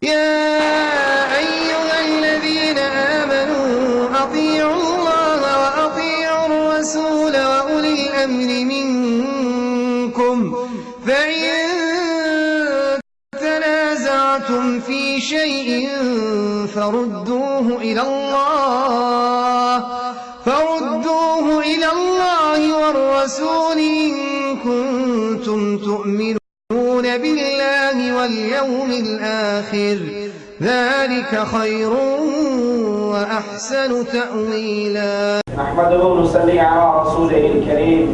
يا أيها الذين آمنوا أطيعوا الله وأطيعوا الرسول وأولي الأمر منكم فإن تنازعتم في شيء فردوه إلى الله والرسول إن كنتم تؤمنون بالله واليوم الآخر ذلك خير وأحسن تأويلا. نحمده ونصلي على رسوله الكريم.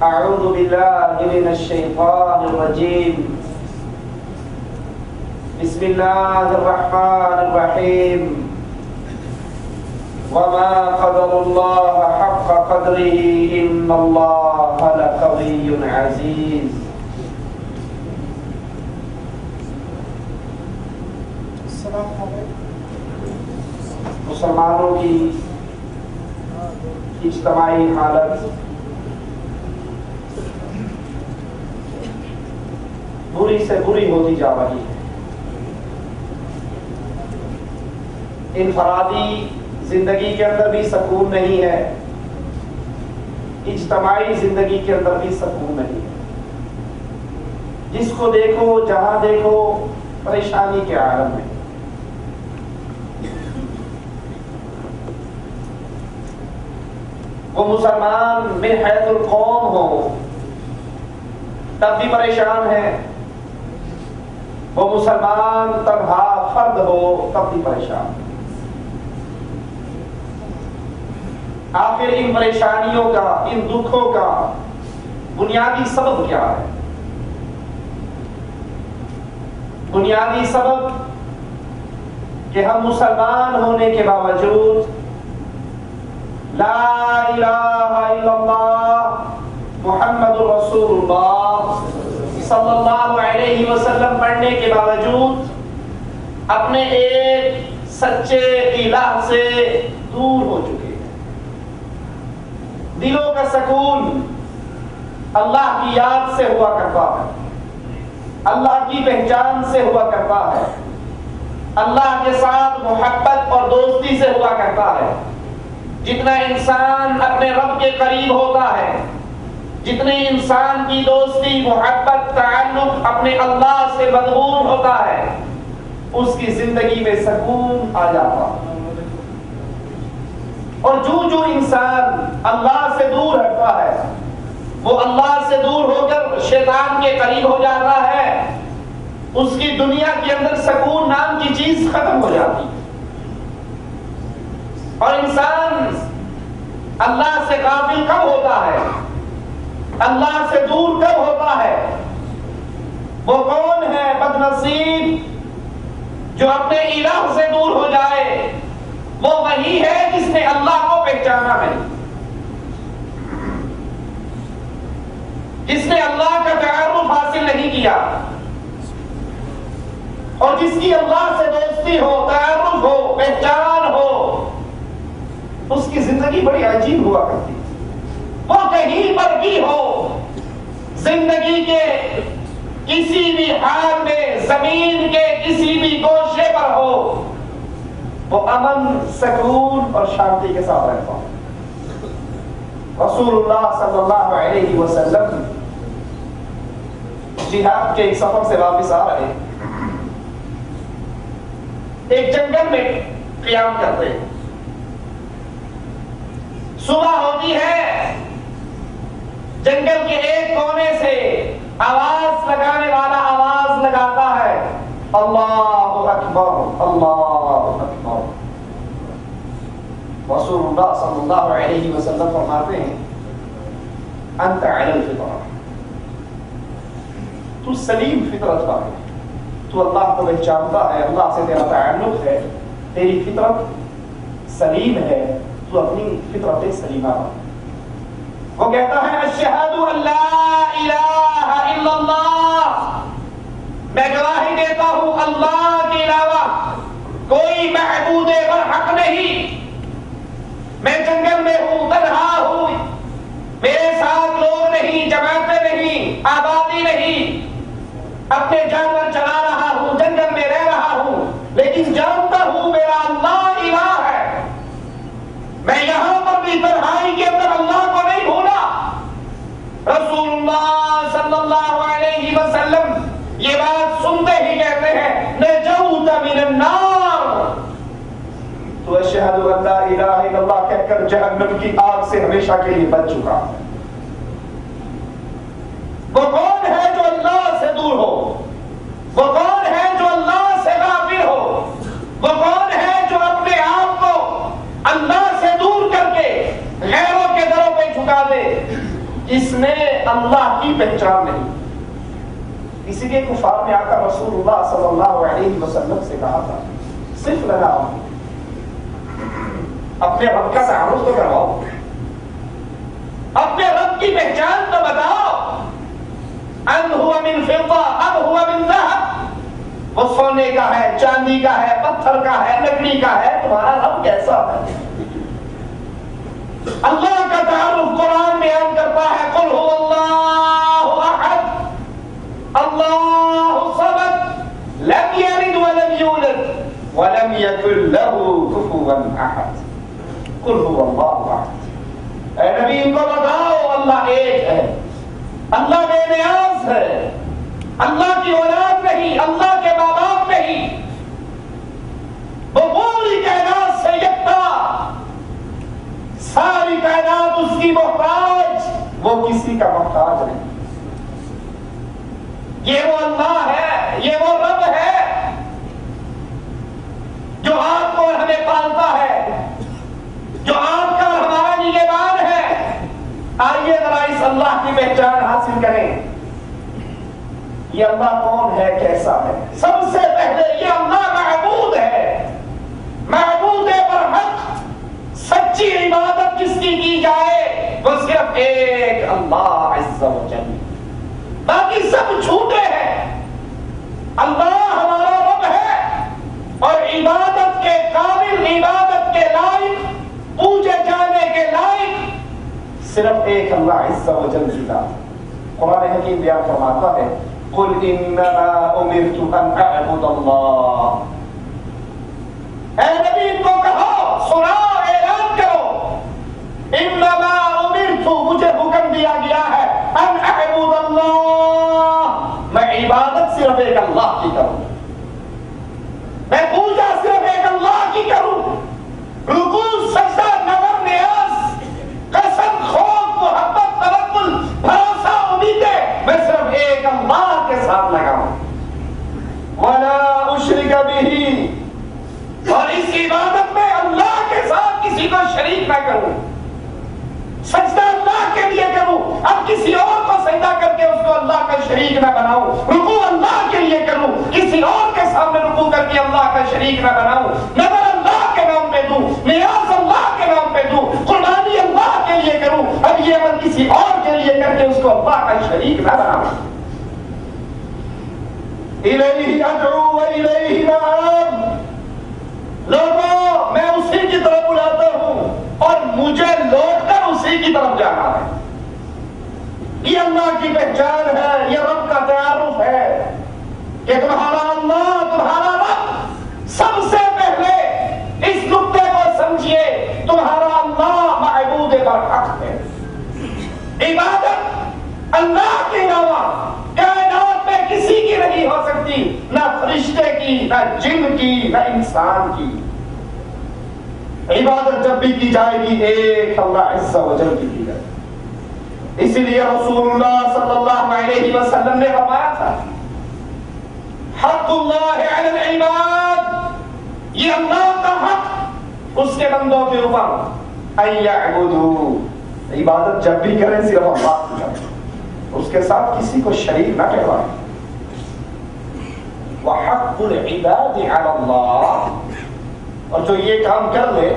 أعوذ بالله من الشيطان الرجيم. بسم الله الرحمن الرحيم. وما قدر الله حق قدره إن الله لقوي عزيز. مسلمانوں کی اجتماعی حالت بری سے بری ہوتی جا رہی ہے. انفرادی زندگی کے اندر بھی سکون نہیں ہے، اجتماعی زندگی کے اندر بھی سکون نہیں ہے. جس کو دیکھو جہاں دیکھو پریشانی کے عالم میں. وہ مسلمان من حیث القوم ہو تب بھی پریشان ہے، وہ مسلمان تنہا فرد ہو تب بھی پریشان ہے. آخر ان پریشانیوں کا، ان دکھوں کا بنیادی سبب کیا ہے؟ بنیادی سبب کہ ہم مسلمان ہونے کے باوجود لا الہ الا اللہ محمد رسول اللہ صلی اللہ علیہ وسلم پڑھنے کے باوجود اپنے ایک سچے الہ سے دور ہو چکے ہیں. دلوں کا سکون اللہ کی یاد سے ہوا کرتا ہے، اللہ کی پہچان سے ہوا کرتا ہے، اللہ کے ساتھ محبت اور دوستی سے ہوا کرتا ہے. جتنا انسان اپنے رب کے قریب ہوتا ہے، جتنی انسان کی دوستی محبت تعلق اپنے اللہ سے مضمون ہوتا ہے، اس کی زندگی میں سکون آ جاتا ہے. اور جو انسان اللہ سے دور رہتا ہے وہ اللہ سے دور ہو کر شیطان کے قریب ہو جاتا ہے. اس کی دنیا کے اندر سکون نام کی چیز ختم ہو جاتی ہے. اور انسان اللہ سے غافل کب ہوتا ہے، اللہ سے دور کب ہوتا ہے؟ وہ کون ہے بد نصیب جو اپنے الہ سے دور ہو جائے؟ وہ وہی ہے جس نے اللہ کو پہچانا ہے، جس نے اللہ کا تعارف حاصل نہیں کیا. اور جس کی اللہ سے دوستی ہو، تعارف ہو، پہچان ہو، اس کی زندگی بڑی عجیب ہوا کرتی. وہ کہیں پر بھی ہو، زندگی کے کسی بھی حال میں، زمین کے کسی بھی گوشے پر ہو، وہ امن، سکون اور شانتی کے ساتھ رہتا ہوں. رسول اللہ صلی اللہ علیہ وسلم جہاد کے ایک سفر سے واپس آ رہے، ایک جنگل میں قیام کرتے ہیں. صبح ہوتی ہے، جنگل کے ایک کونے سے آواز لگانے والا آواز لگاتا ہے، اللہ اکبر اللہ اکبر. رسول اللہ صلی اللہ علیہ وسلم فرماتے ہیں انت علی الفطرہ، تو سلیم فطرت پر ہے، تو اللہ کو پہچانتا ہے، اللہ سے تیرا تعلق ہے، تیری فطرت سلیم ہے، تو اپنی فطرت سلیمہ پر. وہ کہتا ہے اشہد ان لا الہ الا اللہ، میں گواہی دیتا ہوں اللہ کے علاوہ کوئی معبود برحق نہیں. میں جنگل میں ہوں، تنہا ہوں، میرے ساتھ لوگ نہیں، جماعتیں نہیں، آبادی نہیں، اپنے جانور چلا رہا ہوں. تو اشہد ان لا الہ الا اللہ کہہ کر جہنم کی آگ سے ہمیشہ کے لیے بچ چکا ہے۔ وہ کون ہے جو اللہ سے دور ہو؟ وہ کون ہے جو اللہ سے غافل ہو؟ وہ کون ہے جو اپنے آپ کو اللہ سے دور کر کے غیروں کے دروں پہ جھکا دے؟ اس نے اللہ کی پہچان نہیں۔ اسی لیے کفار نے آ کر رسول اللہ صلی اللہ علیہ وسلم سے کہا تھا صرف لگاؤ، اپنے رب کا تعارف تو کرواؤ، اپنے رب کی پہچان تو بتاؤ۔ ان هو من فضہ ام هو من ذهب، وہ سونے کا ہے، چاندی کا ہے، پتھر کا ہے، لکڑی کا ہے، تمہارا رب کیسا ہے؟ اللہ کا تعارف قرآن بیان کرتا ہے قل هو اللہ احد اللہ الصمد لم یلد ولم یولد ولم یکن له کفوا احد قل هو اللہ احد۔ اے نبی ان کو بتاؤ اللہ ایک ہے، اللہ بے نیاز ہے، اللہ کی اولاد نہیں، اللہ کے ماں باپ نہیں، وہ پوری کائنات سے یکتا، ساری کائنات اس کی محتاج، وہ کسی کا محتاج نہیں۔ یہ وہ اللہ ہے، یہ وہ رب ہے جو آپ کو ہمیں پالتا ہے، جو آپ کا ہمارا نگہبان ہے۔ آئیے ذرا اس اللہ کی پہچان حاصل کریں۔ یہ اللہ کون ہے، کیسا ہے؟ سب سے پہلے یہ اللہ معبود ہے، معبود برحق۔ سچی عبادت کس کی جائے؟ وہ صرف ایک اللہ عز و جل، باقی سب جھوٹے ہیں۔ اللہ ہمارا رب ہے اور عبادت کے قابل، عبادت کے لائق، پوجے جانے کے لائق صرف ایک اللہ عز و جل کی ذات۔ قرآن حکیم بیان فرماتا ہے قل انما امرت ان اعبد اللہ۔ اے نبی ان کو کہو، سناؤ، اعلان کرو، انما امرت، مجھے حکم دیا گیا ہے، ان اعبد اللہ، میں عبادت صرف ایک اللہ کی کروں، میں پوجا صرف ایک اللہ کی کروں، رکوع سجدہ نظر نیاز قسم خوف محبت توکل بھروسہ امیدیں میں صرف ایک اللہ کے ساتھ لگاؤں۔ ولا اشرک بہ، اور اس عبادت میں اللہ کے ساتھ کسی کو شریک نہ کروں، سجدہ اللہ کے لیے کروں، اب کسی اور کو سجدہ کر کے اس کو اللہ کا شریک نہ بناؤں، رکوع اللہ کے لیے کروں، کسی اور کے سامنے رکوع کر کے اللہ کا شریک نہ بناؤں، نظر اللہ کے نام پہ دوں، نیاز اللہ کے نام پہ دوں، قربانی اللہ کے لیے کروں، اب یہ عمل کسی اور کے لیے کر کے اس کو اللہ کا شریک نہ بناؤں۔ الیہ ادعو و الیہ مآب، لوگوں میں اسی کی طرف بلاتا ہوں اور مجھے لوٹ کر اسی کی طرف جانا ہے۔ یہ اللہ کی پہچان ہے، یہ رب کا تعارف ہے کہ تمہارا اللہ، تمہارا رب، سب سے پہلے اس نقطے کو سمجھیے، تمہارا اللہ معبود برحق ہے۔ عبادت اللہ کے علاوہ کائنات میں کسی کی نہیں ہو سکتی، نہ فرشتے کی، نہ جن کی، نہ انسان کی۔ عبادت جب بھی کی جائے گی ایک اللہ عز و جل کی جائے گی۔ اسی لیے رسول اللہ صلی اللہ علیہ وسلم نے فرمایا تھا حق اللہ علی العباد، یہ اللہ کا حق اس کے بندوں کے اوپر، ان یعبدوا، عبادت جب بھی کریں صرف اللہ کی کریں، اس کے ساتھ کسی کو شریک نہ ٹھہرائیں۔ وحق العباد علی اللہ، اور جو یہ کام کر لے،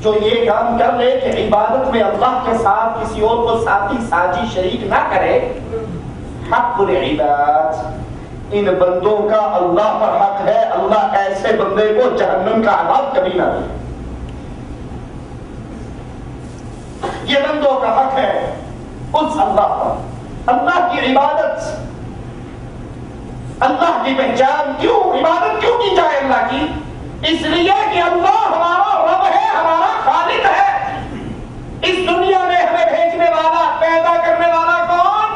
جو یہ کام کر لے کہ عبادت میں اللہ کے ساتھ کسی اور کو ساتھی ساجی شریک نہ کرے، حق العباد، ان بندوں کا اللہ پر حق ہے، اللہ ایسے بندے کو جہنم کا عذاب کبھی نہ دے۔ یہ بندوں کا حق ہے اس اللہ پر۔ اللہ کی عبادت، اللہ کی پہچان، کیوں عبادت کیوں کی جائے اللہ کی؟ اس لیے کہ اللہ ہمارا رب ہے، ہمارا خالق ہے۔ اس دنیا میں ہمیں بھیجنے والا، پیدا کرنے والا کون؟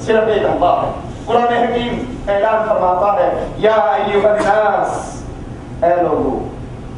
صرف ایک اللہ ہے۔ قرآن حکیم اعلان فرماتا ہے یا ایھا الناس، اے لوگو،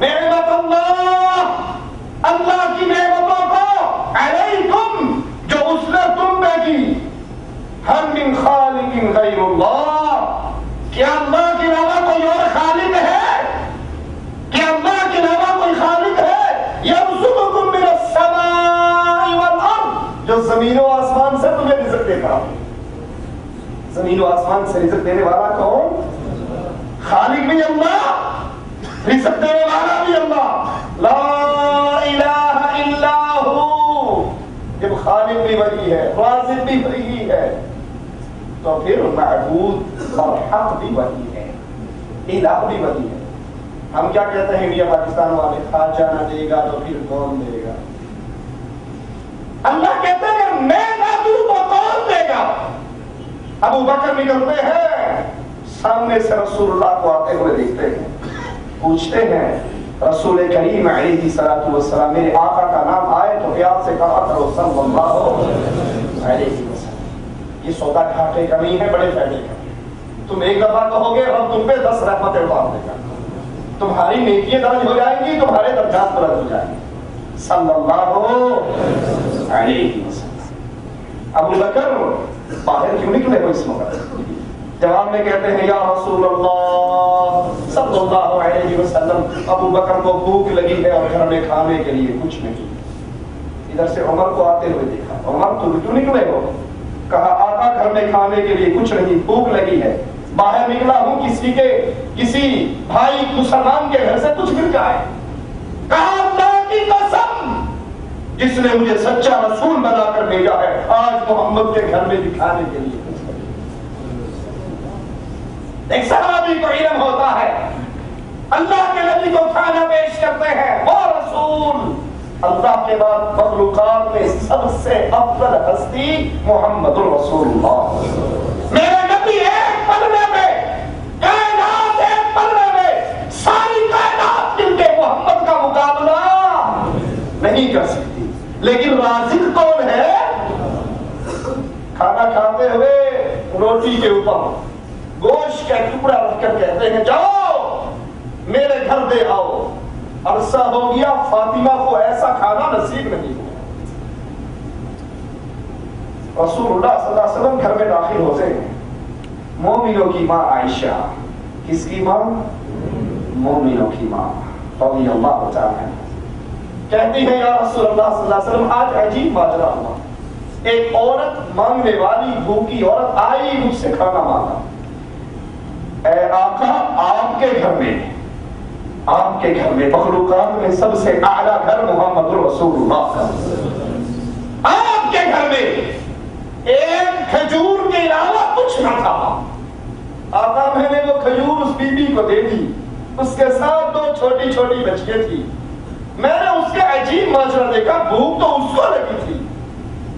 نعمت اللہ کی نعمتوں کو علیکم جو اس نے تم پہ کی، ہم من خالق غیر اللہ، کیا اللہ کے علاوہ کوئی اور خالق ہے؟ کیا اللہ کے علاوہ کوئی خالق ہے؟ یرزقکم من السماء والارض، جو زمین و آسمان سے تمہیں رزق دیتا، زمین و آسمان سے رزق دینے والا کون؟ خالق بھی اللہ، رزق دینے والا بھی اللہ، لا الہ الا ہو۔ جب خالق بھی وہی ہے، رازق بھی وہی ہے، تو پھر معبود اور حق بھی وہی ہے، الہ بھی وہی ہے۔ ہم کیا کہتے ہیں انڈیا پاکستان والے، خواجہ نہ دے گا تو پھر کون دے گا؟ اللہ کہتے ہیں کہ میں نہ دوں تو کون دے گا؟ ابو بکر نکلتے ہیں، سامنے سے رسول اللہ کو آتے ہوئے دیکھتے ہیں، پوچھتے ہیں رسول کریم علیہ الصلوۃ والسلام، میرے آقا کا نام آئے تو پیار سے کہا کرو صلی اللہ علیہ وسلم۔ یہ سودا گھاٹے کا نہیں ہے، بڑے فائدے کا۔ تم ایک دفعہ کہو گے ہم تم پہ 10 رحمتیں اتار دے گا، تمہاری نیکیاں درج ہو جائیں گی، تمہارے درجات بلند ہو جائیں گے صلی اللہ علیہ وسلم۔ ابو بکر باہر کیوں نکلے ہو اس موقع؟ جواب میں کہتے ہیں یا رسول اللہ صلی اللہ علیہ وسلم، ابو بکر کو بھوک لگی ہے اور گھر میں کھانے کے لیے کچھ نہیں۔ ادھر سے عمر کو آتے ہوئے دیکھا، عمر تم کیوں نکلے ہو؟ کہا آقا گھر میں کھانے کے لیے کچھ نہیں، بھوک لگی ہے، باہر نکلا ہوں کسی بھائی مسلمان کے گھر سے کچھ مل جائے۔ کہا اللہ کی قسم جس نے مجھے سچا رسول بنا کر بھیجا ہے، آج محمد کے گھر میں بھی کھانے کے لیے کچھ نہیں۔ ایک صحابی کو علم ہوتا ہے، اللہ کے نبی کو کھانا پیش کرتے ہیں، وہ رسول اللہ کے بعد مخلوقات میں سب سے افضل ہستی محمد الرسول اللہ۔ میرے نبی ایک پلڑے میں، کائنات ایک پلڑے میں، ساری کائنات مل کے محمد کا مقابلہ نہیں کر سکتی، لیکن رازق کون ہے؟ کھانا کھاتے ہوئے روٹی کے اوپر گوشت کا ٹکڑا رکھ کر کہتے ہیں جاؤ میرے گھر دے آؤ۔ عرصہ ہو گیا فاطمہ کو ایسا کھانا نصیب نہیں ہوا۔ رسول اللہ صلی اللہ علیہ وسلم گھر میں داخل ہوتے ہیں، مومنوں کی ماں عائشہ، کس کی ماں؟ مومنوں کی ماں رضی اللہ تعالی عنہا، کہتی ہے یا رسول اللہ صلی اللہ علیہ وسلم آج عجیب ماجرا ہوا، ایک عورت مانگنے والی بھوکی عورت آئی مجھ سے کھانا مانگا، اے آقا آپ کے گھر میں، آپ کے گھر میں مخلوقات میں سب سے اعلیٰ گھر محمد رسول اللہ کا، آپ کے گھر میں ایک کھجور کے علاوہ کچھ نہ تھا۔ آقا میں نے وہ کھجور اس بی بی کو دے دی، اس کے ساتھ 2 چھوٹی چھوٹی بچیاں تھی، میں نے اس کے عجیب ماجرا دیکھا، بھوک تو اس کو لگی تھی،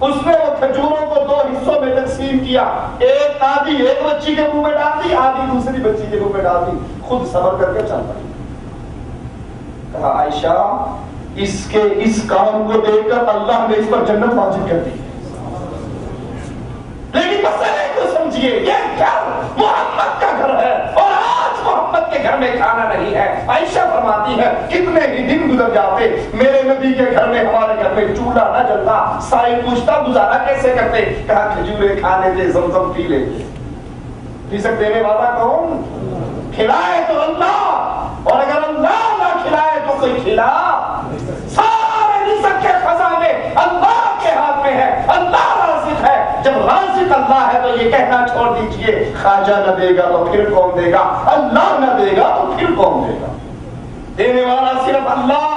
اس نے وہ کھجوروں کو 2 حصوں میں تقسیم کیا، ایک آدھی ایک بچی کے منہ میں ڈال دی، آدھی دوسری بچی کے منہ میں ڈال دی، خود صبر کر کے چل پڑی۔ کہا عائشہ اس کام کو دیکھ کر اللہ نے اس پر جنت واجب کر دی، لیکن مسئلے کو سمجھیے، یہ گھر محمد کا گھر ہے اور آج محمد کے گھر میں کھانا نہیں ہے۔ عائشہ فرماتی ہے کتنے ہی دن گزر جاتے میرے نبی کے گھر میں، ہمارے گھر میں چولہا نہ جلتا، سائیں پوچھتا گزارا کیسے کرتے؟ کہا کھجورے کھانے دے، زمزم پی لیتے۔ رزق دینے والا کون؟ کھلائے تو اللہ، اور اگر اللہ نہ کھلائے تو کوئی کھلا؟ سارے رزق کے خزانے اللہ کے ہاتھ میں ہے، اللہ رازق ہے۔ جب رازق اللہ ہے تو یہ کہنا چھوڑ دیجئے خواجہ نہ دے گا تو پھر کون دے گا، اللہ نہ دے گا تو پھر کون دے گا؟ دینے والا صرف اللہ،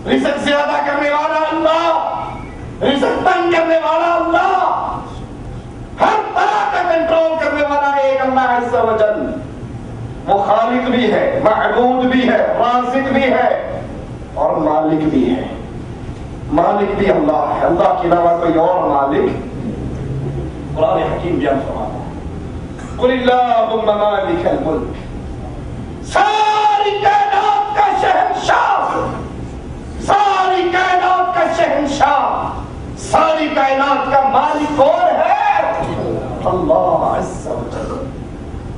رزق زیادہ کرنے والا اللہ، رزق تنگ کرنے والا اللہ، ہر طرح کا کنٹرول کرنے والا ایک اللہ عز و جل۔ وہ خالق بھی ہے، معبود بھی ہے، رازق بھی ہے اور مالک بھی ہے۔ مالک بھی اللہ ہے، اللہ کے علاوہ کوئی اور مالک۔ قرآن حکیم بیان فرماتا ہے قل اللہم مالک الملک، ساری کائنات کا شہنشاہ، ساری کائنات کا شہنشاہ، ساری کائنات کا مالک کون ہے؟ اللہ عز و جل۔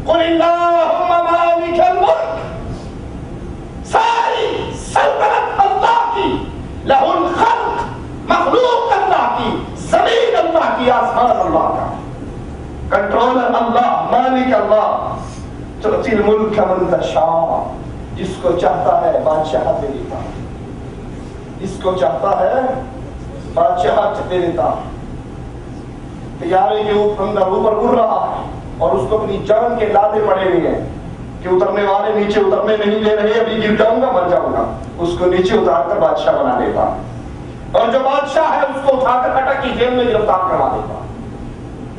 قل اللہم مالک الملک، ساری سلطنت اللہ کی، لہ الخلق، مخلوق اللہ کی، زمین اللہ کی، آسمان اللہ کا، کنٹرولر اللہ، مالک اللہ، تؤتی الملک من تشاء، جس کو چاہتا ہے بادشاہت دے دیتا، جس کو چاہتا ہے بادشاہت دے دیتا۔ طیارے کے اوپر اڑ رہا ہے اور اس کو اپنی جان کے لادے پڑے ہوئے ہیں کہ اترنے والے نیچے اترنے نہیں دے رہے، ابھی گر جاؤں گا مر جاؤں گا، اس کو نیچے اتار کر بادشاہ بنا دیتا، اور جو بادشاہ ہے اس کو اٹھا کر اٹک کی جیل میں گرفتار کروا دیتا۔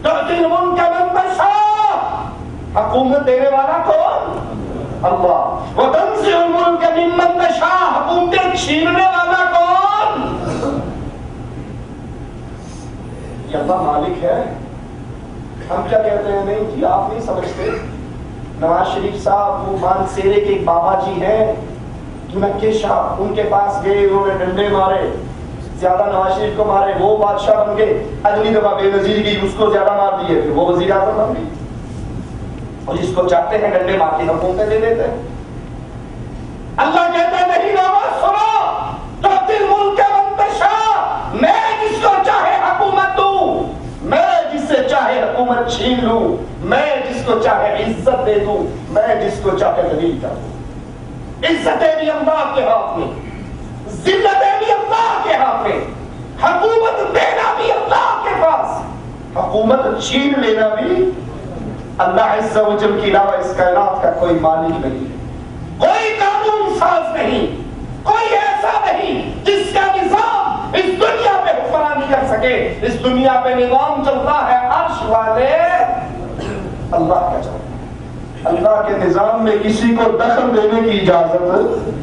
تؤتی الملک من تشاء، حکومت دینے والا کون؟ اللہ۔ وتنزع الملک ممن تشاء، حکومتیں چھیننے والا کون؟ یہ اللہ مالک ہے۔ ہم کیا کہتے ہیں؟ نہیں جی آپ نہیں سمجھتے، نواز شریف صاحب وہ مانسیرے کے ایک بابا جی ہیں، مکے شاہ، ان کے پاس گئے، انہوں نے ڈنڈے مارے، زیادہ نواز شریف کو مارے، وہ بادشاہ بن گئے، اگلی دفعہ بے نظیر کی اس کو زیادہ مار دیے، پھر وہ وزیر اعظم بن گئی، اور جس کو چاہتے ہیں ڈنڈے مار کے حکومتیں دے دیتے ہیں۔ اللہ کہتا ہے نہیں نواز سنو، تؤتی الملک من تشاء، میں جس کو چاہے حکومت دوں، میں جس سے چاہے حکومت چھین لوں، میں جس کو چاہے عزت دے دوں، میں جس کو چاہے ذلیل کر دوں۔ عزتیں بھی اللہ کے ہاتھ میں، ذلتیں بھی اللہ کے ہاتھ میں، حکومت دینا بھی اللہ کے پاس، حکومت چھین لینا بھی اللہ عز و جل کے علاوہ اس کائنات کا کوئی مالک نہیں ہے، کوئی قانون ساز نہیں، کوئی ایسا نہیں جس کا نظام اس دنیا پہ حکمرانی کر سکے۔ اس دنیا پہ نظام چلتا ہے عرش والے اللہ کا چلتا ہے۔ اللہ کے نظام میں کسی کو دخل دینے کی اجازت،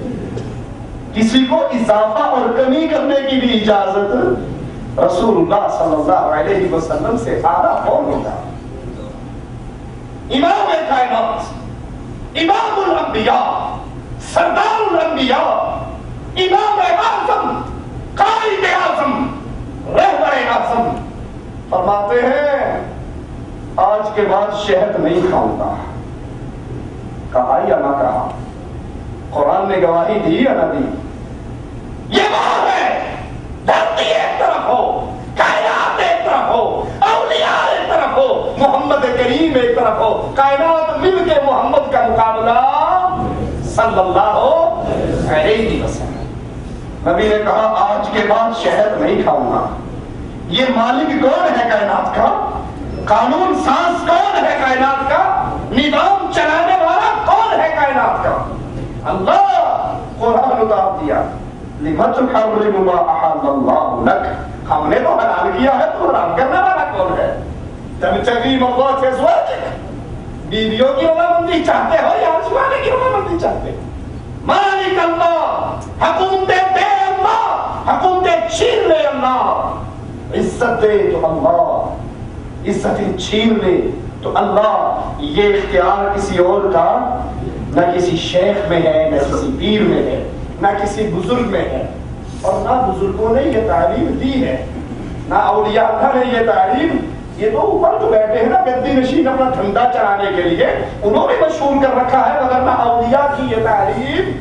کسی کو اضافہ اور کمی کرنے کی بھی اجازت رسول اللہ صلی اللہ علیہ وسلم سے اعلیٰ کون ہوتا؟ امام کائنات، امام الانبیاء، سردار الانبیاء، امام اعظم، قائد اعظم، رہبر اعظم فرماتے ہیں آج کے بعد شہد نہیں کھاؤں گا۔ کہا یا نہ کہا؟ قرآن نے گواہی دی یا نہ دی؟ یہ وہ ہے، دھرتی ایک طرف ہو، کائنات ایک طرف ہو، اولیاء ایک طرف ہو، محمد کریم ایک طرف ہو، کائنات مل کے محمد کا مقابلہ صلی اللہ علیہ وسلم۔ نبی نے کہا آج کے بعد شہد نہیں کھاؤں گا۔ یہ مالک کون ہے کائنات کا؟ قانون ساز کون ہے کائنات کا؟ نظام چلانے والا کون ہے کائنات کا؟ اللہ۔ قرآن اتار دیا لِمَ تُحَرِّمُ مَا أَحَلَّ اللَّهُ لَكَ، ہم نے تو حلال کیا ہے، تو حرام کرنے والا کون ہے؟ تَبْتَغِي مَرْضَاتِ أَزْوَاجِكَ، بیویوں کی رضامندی چاہتے ہو یا عرش والے کی رضامندی چاہتے ہو؟ مالک اللہ، حکومتیں دے اللہ، حکومتیں چھین لے اللہ، عزت دے تو اللہ، عزتیں چھین لے تو اللہ۔ یہ اختیار کسی اور کا نہ کسی شیخ میں ہے، نہ کسی پیر میں ہے، نہ کسی بزرگ میں ہے، اور نہ بزرگوں نے یہ تعلیم دی ہے، نہ اولیاء اللہ نے یہ تعلیم۔ یہ تو اوپر جو بیٹھے ہیں نا گدی نشین اپنا دھندا چلانے کے لیے، انہوں نے مشہور کر رکھا ہے، مگر نہ اولیاء کی یہ تعلیم۔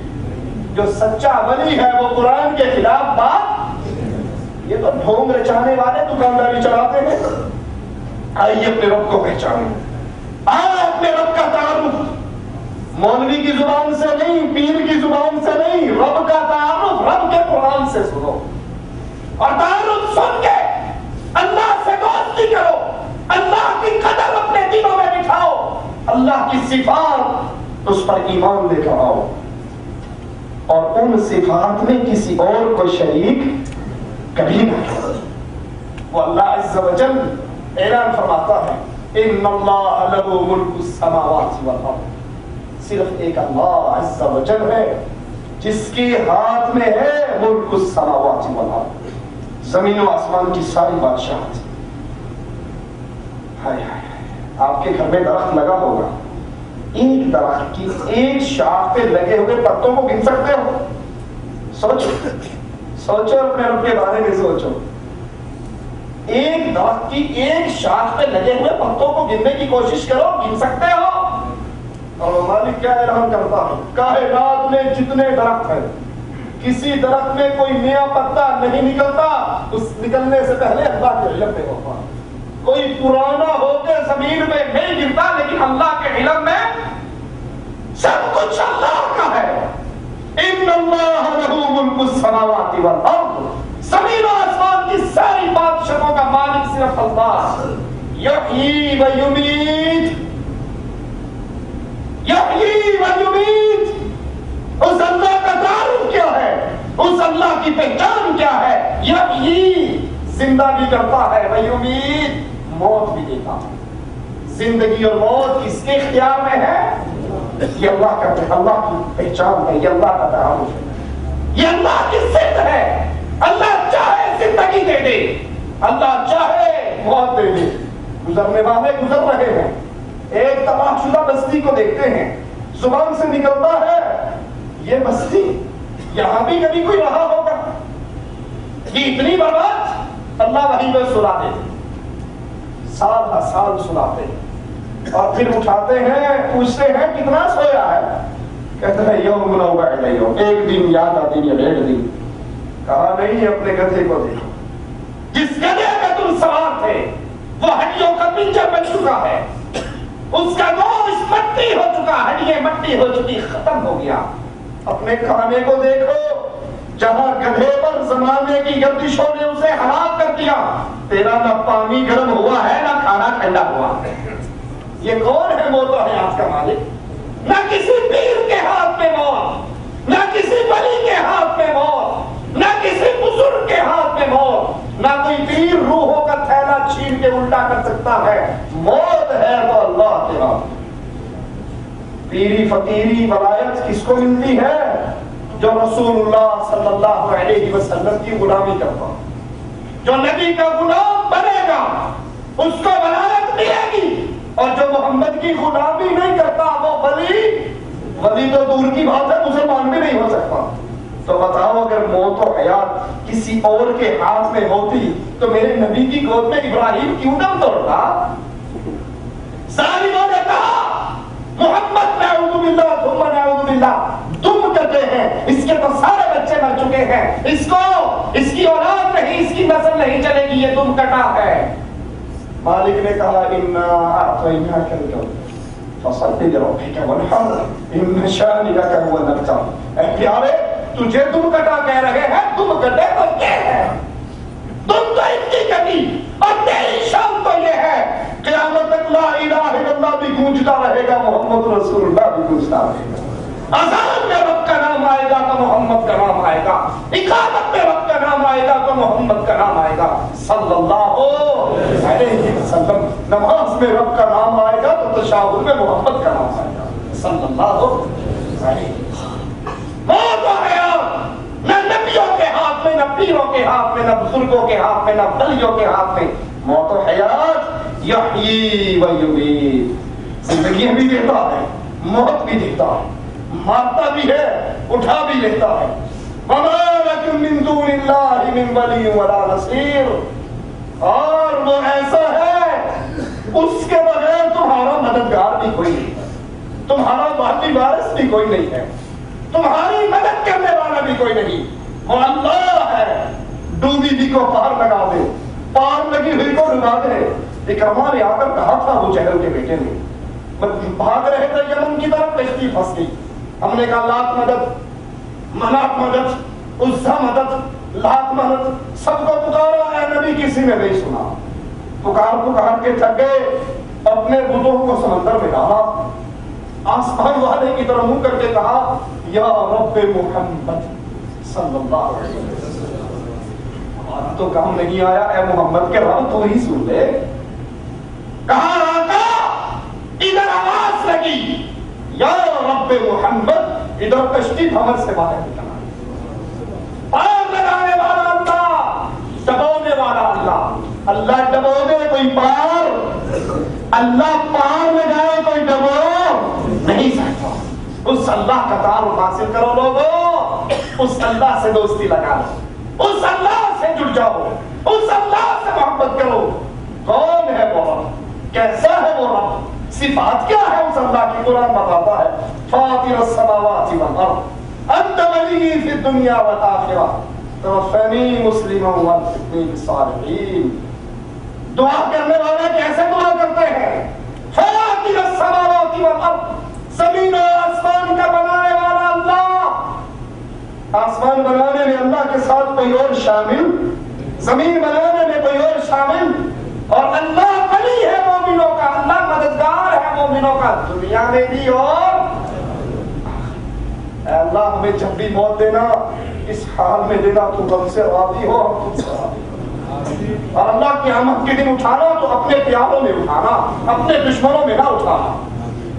جو سچا ولی ہے وہ قرآن کے خلاف بات، یہ تو ڈھونگ رچانے والے دکانداری چلاتے ہیں۔ آئیے اپنے رب کو پہچانے، آئے اپنے رب کا تعارف، مولوی کی زبان سے نہیں، پیر کی زبان سے نہیں، رب کا تعارف رب کے قرآن سے سنو، اور تعارف سن کے اللہ سے دوستی کرو، اللہ کی قدر اپنے دلوں میں بٹھاؤ، اللہ کی صفات اس پر ایمان لے کر آؤ، اور ان صفات میں کسی اور کو شریک کبھی نہ کرو۔ وہ اللہ عز و جل اعلان فرماتا ہے ان اللہ لہ ملک السماوات والارض، صرف ایک اللہ عز و جل ہے جس کے ہاتھ میں ہے ملک السماوات والارض، زمین و آسمان کی ساری بادشاہت۔ ہائے ہائے، آپ کے گھر میں درخت لگا ہوگا، ایک درخت کی ایک شاخ پہ لگے ہوئے پتوں کو گن سکتے ہو؟ سوچو سوچو، اپنے رب کے بارے میں سوچو۔ ایک درخت کی ایک شاخ پہ لگے ہوئے پتوں کو گننے کی کوشش کرو، گن سکتے ہو؟ اور مالک کیا اعلان کرتا ہے؟ کائنات میں جتنے درخت ہیں کسی درخت میں کوئی نیا پتا نہیں نکلتا اس نکلنے سے پہلے اللہ کے علم میں ہوتا. کوئی پرانا ہو کے زمین میں نہیں گرتا لیکن اللہ کے علم میں سب کچھ اللہ کا ہے. ان اللہ لہ ملک السماوات والارض، زمین و آسمان کی ساری بادشاہوں کا مالک صرف اللہ. یحیی و یمیت، یحیی و یمیت. اس اللہ کا تعارف کیا ہے؟ اس اللہ کی پہچان کیا ہے؟ یحیی، زندہ بھی کرتا ہے، و یمیت، موت بھی دیتا ہے. زندگی اور موت کس کے اختیار میں ہے؟ یہ اللہ کا، اللہ کی پہچان ہے، یہ اللہ کا تعارف ہے، یہ اللہ کی ذات ہے. اللہ چاہے زندگی دے دے، اللہ چاہے موت دے دے. گزرنے والے گزر رہے ہیں. ایک تباہ شدہ بستی کو دیکھتے ہیں، زبان سے نکلتا ہے یہ بستی یہاں بھی کبھی کوئی رہا ہوگا. یہ اتنی برباد، اللہ وہیں پہ سلا دے، سال ہر سال سلاتے ہیں اور پھر اٹھاتے ہیں، پوچھتے ہیں کتنا سویا ہے؟ کہتے ہیں یوم نو بعد یوم، ایک دن یاد آتی ہے، ڈیڑھ دن. کہا نہیں، اپنے گدھے کو دیکھو، جس گدھے میں تم سوار تھے وہ ہڈیوں کا پنجر بن چکا ہے، اس کا گوشت مٹی ہو چکا، ہڈیاں مٹی ہو چکی، ختم ہو گیا. اپنے کھانے کو دیکھو، جہاں گدھے پر زمانے کی گردشوں نے اسے ہلاک کر دیا، تیرا نہ پانی گرم ہوا ہے نہ کھانا ٹھنڈا ہوا ہے. یہ کون ہے موت و حیات کا مالک؟ نہ کسی پیر کے ہاتھ میں موت، نہ کسی ولی کے ہاتھ میں موت، نہ کسی بزرگ کے ہاتھ میں موت، نہ کوئی پیر روحوں کا تھیلا چھین کے الٹا کر سکتا ہے. موت ہے تو اللہ کے ہاتھ. پیری فقیری ولایت کس کو ملتی ہے؟ جو رسول اللہ صلی اللہ علیہ وسلم کی غلامی کرتا، جو نبی کا غلام بنے گا اس کو ولایت ملے گی. اور جو محمد کی غلامی نہیں کرتا وہ ولی تو دور کی بات ہے، مسلمان بھی نہیں ہو سکتا. تو بتاؤ اگر موت و حیات کسی اور کے ہاتھ میں ہوتی تو میرے نبی کی گود میں ابراہیم کیوں نہ توڑتا؟ ظالموں نے کہا محمد نعوذ باللہ ثم نعوذ باللہ تم کہتے ہیں، اس کے تو سارے بچے مر چکے ہیں، اس کو، اس کی اولاد نہیں، اس کی نسل نہیں چلے گی، یہ تم کٹا ہے. مالک نے کہا انا اعطیناک الکوثر فصل لربک وانحر ان شانئک هو الابتر. اے پیارے، تجھے تم کٹا کہہ رہے ہیں، تم کٹے تو کیا ہے؟ تم تو ان کی کٹی، اور تیری شان تو یہ ہے قیامت تک لا الہ الا اللہ بھی گونجتا رہے گا، محمد رسول اللہ بھی گونجتا رہے گا. اذان میں رب کا نام آئے گا تو محمد کا نام آئے گا، اقامت میں رب کا نام آئے گا تو محمد کا نام آئے گا صلی اللہ علیہ وسلم. نماز میں رب کا نام آئے گا تو تشہد میں محمد کا نام آئے گا صلی اللہ علیہ وسلم. موت و حیات نہ نبیوں کے ہاتھ میں، نہ پیروں کے ہاتھ میں، نہ بزرگوں کے ہاتھ میں، نہ ولیوں کے ہاتھ میں. موت و حیات یحیی و یمیت، زندگی بھی دیتا ہے، موت بھی دیتا ہے، مارتا بھی ہے، اٹھا بھی لیتا ہے. وَمَا لَكُم مِّن دُونِ اللَّهِ مِن وَلِيٍّ وَلَا نَصِيرٍ. اور وہ ایسا ہے اس کے بغیر تمہارا مددگار بھی کوئی نہیں ہے، تمہارا باقی وارث بھی کوئی نہیں ہے، تمہاری مدد کرنے والا بھی کوئی نہیں. وہ اللہ ہے، ڈوبی بھی کو پار لگا دے، پار لگی ہوئی کو ڈبا دے. ایک ہمارے آ کر کہا تھا وہ جہل کے بیٹے نے، بھاگ رہے تھے یمن کی طرف، کشتی پھنس گئی. ہم نے کہا لات مدد، منات مدد، عزا مدد، لات مدد، سب کو پکارا، اے نبی کسی نے نہیں سنا. پکار کے تھک گئے، اپنے بتوں کو سمندر میں ڈالا، آسمان والے کی طرف منہ کر کے کہا یا رب محمد صلی اللہ علیہ وسلم. ہمارا تو کام نہیں آیا، اے محمد کے رب تو ہی سن لے. کہا آقا، ادھر آواز لگی یا رب محمد، ادھر کشتی بھنور سے باہر نکلا. پار لگانے والا اللہ، ڈبونے والا اللہ. اللہ ڈبو دے کوئی پار، اللہ پار لگائے کوئی ڈبو نہیں سکتا. اس اللہ کا تعارف حاصل کرو لوگو، اس اللہ سے دوستی لگا لو، اس اللہ سے جڑ جاؤ، اس اللہ سے محبت کرو. کون ہے وہ رب؟ کیسا ہے وہ رب؟ صفات کیا ہے اس اللہ کی؟ قرآن بتاتا ہے فاطر السماوات والارض انت ولی فی الدنیا والآخرہ توفنی مسلما والحقنی بالصالحین. دعا کرنے والے کیسے دعا کرتے ہیں؟ فاطر السماوات والارض، زمین و آسمان کا بنانے والا اللہ. آسمان بنانے میں اللہ کے ساتھ کوئی اور شامل، زمین بنانے میں کوئی اور شامل. اور اللہ ولی ہے مومنوں کا، اللہ مددگار ہے مومنوں کا دنیا میں بھی اور اے اللہ ہمیں جب بھی موت دینا اس حال میں دینا تو ہم سے راضی ہو، ہم تم سے راضی ہو. اور اللہ قیامت کے دن اٹھانا تو اپنے پیاروں میں اٹھانا، اپنے دشمنوں میں نہ اٹھانا.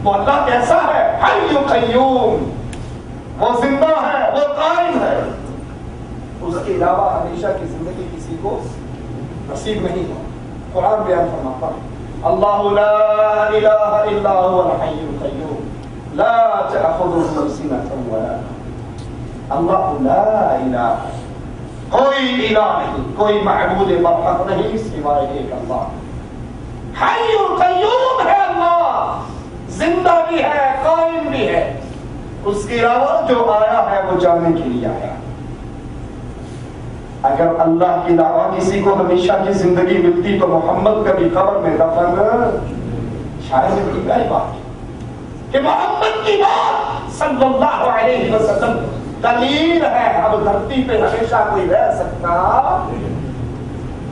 وہ اللہ کیسا ہے؟ حی قیوم، وہ زندہ ہے، وہ قائم ہے. اس کے علاوہ ہمیشہ کی زندگی کسی کو نصیب نہیں ہو. قرآن بیان فرماتا ہے اللہ لا الہ الا هو الحی القیوم لا تأخذه سنة ولا نوم. اللہ لا الہ، کوئی الہ نہیں، کوئی معبود برحق نہیں سوائے ایک اللہ. حی القیوم ہے اللہ، زندہ بھی ہے، قائم بھی ہے. اس کے علاوہ جو آیا ہے وہ جانے کے لیے آیا. اگر اللہ کے علاوہ کسی کو ہمیشہ کی زندگی ملتی تو محمد کبھی قبر میں دفن شاید بڑی بڑی بات ہے کہ محمد کی بات صلی اللہ علیہ وسلم دلیل ہے. اب دھرتی پہ ہمیشہ کوئی رہ سکتا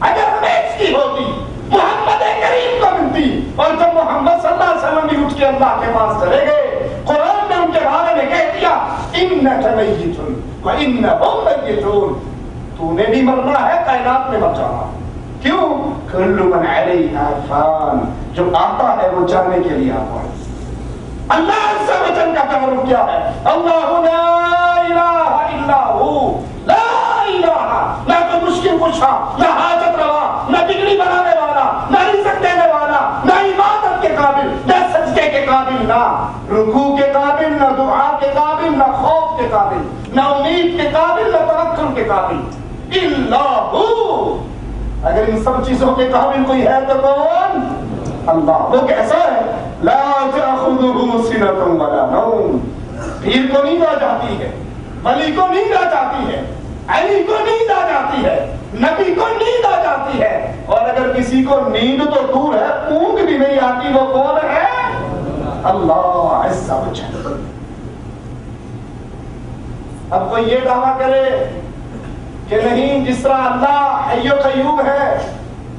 اگر ہمیش کی ہوتی محمد کریم کو ملتی. اور جب محمد صلی اللہ علیہ وسلم بھی اٹھ کے اللہ کے پاس چلے گئے، قرآن نے ان کے بارے میں کہہ دیا انک میت وانہم میتون، تو نے بھی مرنا ہے، کائنات میں مر جانا. کیوں؟ کل من علیہا فان، جو آتا ہے وہ جانے کے لیے آتا ہے. اللہ سے وچن کا تعارف کیا ہے؟ اللہ لا الہ الا ہو، لا الہ، نہ تو مشکل کشا، نہ حاجت روا، نہ بگڑی بنانے والا، نہ رزق دینے والا، نہ عبادت کے قابل، نہ سجدے کے قابل، نہ رکوع کے قابل، نہ دعا کے قابل، نہ خوف کے قابل، نہ امید کے قابل، نہ توکل کے قابل. اللہ، اگر ان سب چیزوں کے قابل کوئی ہے تو کون؟ اللہ. وہ کیسا ہے؟ لا تأخذه سنة ولا نوم، پیر کو نیند آ جاتی ہے، ولی کو نیند آ جاتی ہے، علی کو نیند آ جاتی ہے، نبی کو نیند آ جاتی ہے. اور اگر کسی کو نیند تو دور ہے، اونگ بھی نہیں آتی، وہ کون ہے؟ اللہ عز و جل. اب کوئی یہ دعویٰ کرے کہ نہیں جس طرح اللہ حی و قیوم ہے،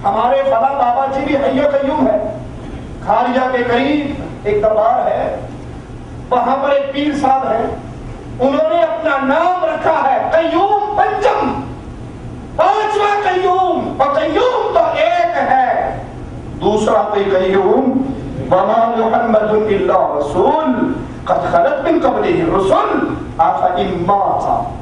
ہمارے فلاں بابا جی بھی حی و قیوم ہے. کھاریا کے قریب ایک دربار ہے، وہاں پر ایک پیر صاحب ہیں، انہوں نے اپنا نام رکھا ہے قیوم پنجم، پانچواں قیوم. اور قیوم تو ایک ہے، دوسرا کوئی قیوم وما محمد الا رسول قد خلت من قبلہ الرسل افإن مات.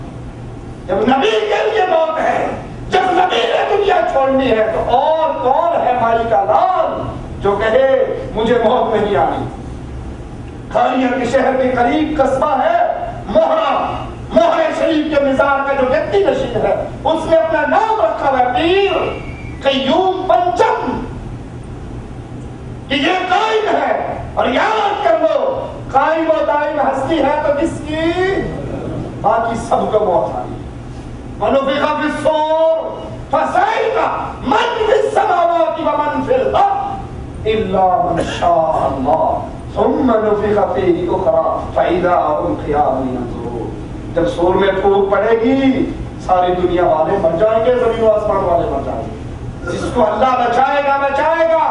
جب نبی کے لیے موت ہے، جب نبی نے دنیا چھوڑنی ہے، تو اور کون ہے مائی کا لال جو کہے مجھے موت نہیں آنی. کھاریا کے شہر کے قریب قصبہ ہے موہرا، موہرے شریف کے مزار کا جو گدی نشین ہے، اس نے اپنا نام رکھا ہے پیر قیوم پنجم، کہ یہ قائم ہے. اور یاد کر لو قائم و دائم ہستی ہے تو کس کی؟ باقی سب کو موت آئی. ونفخ في الصور فصعق من في السماوات ومن في الأرض إلا من شاء الله ثم نفخ فيه أخرى فإذا هم قيام ينظرون. جب سور میں پھونک پڑے گی ساری دنیا والے مر جائیں گے، زمین و آسمان والے مر جائیں گے. جس کو اللہ بچائے گا بچائے گا،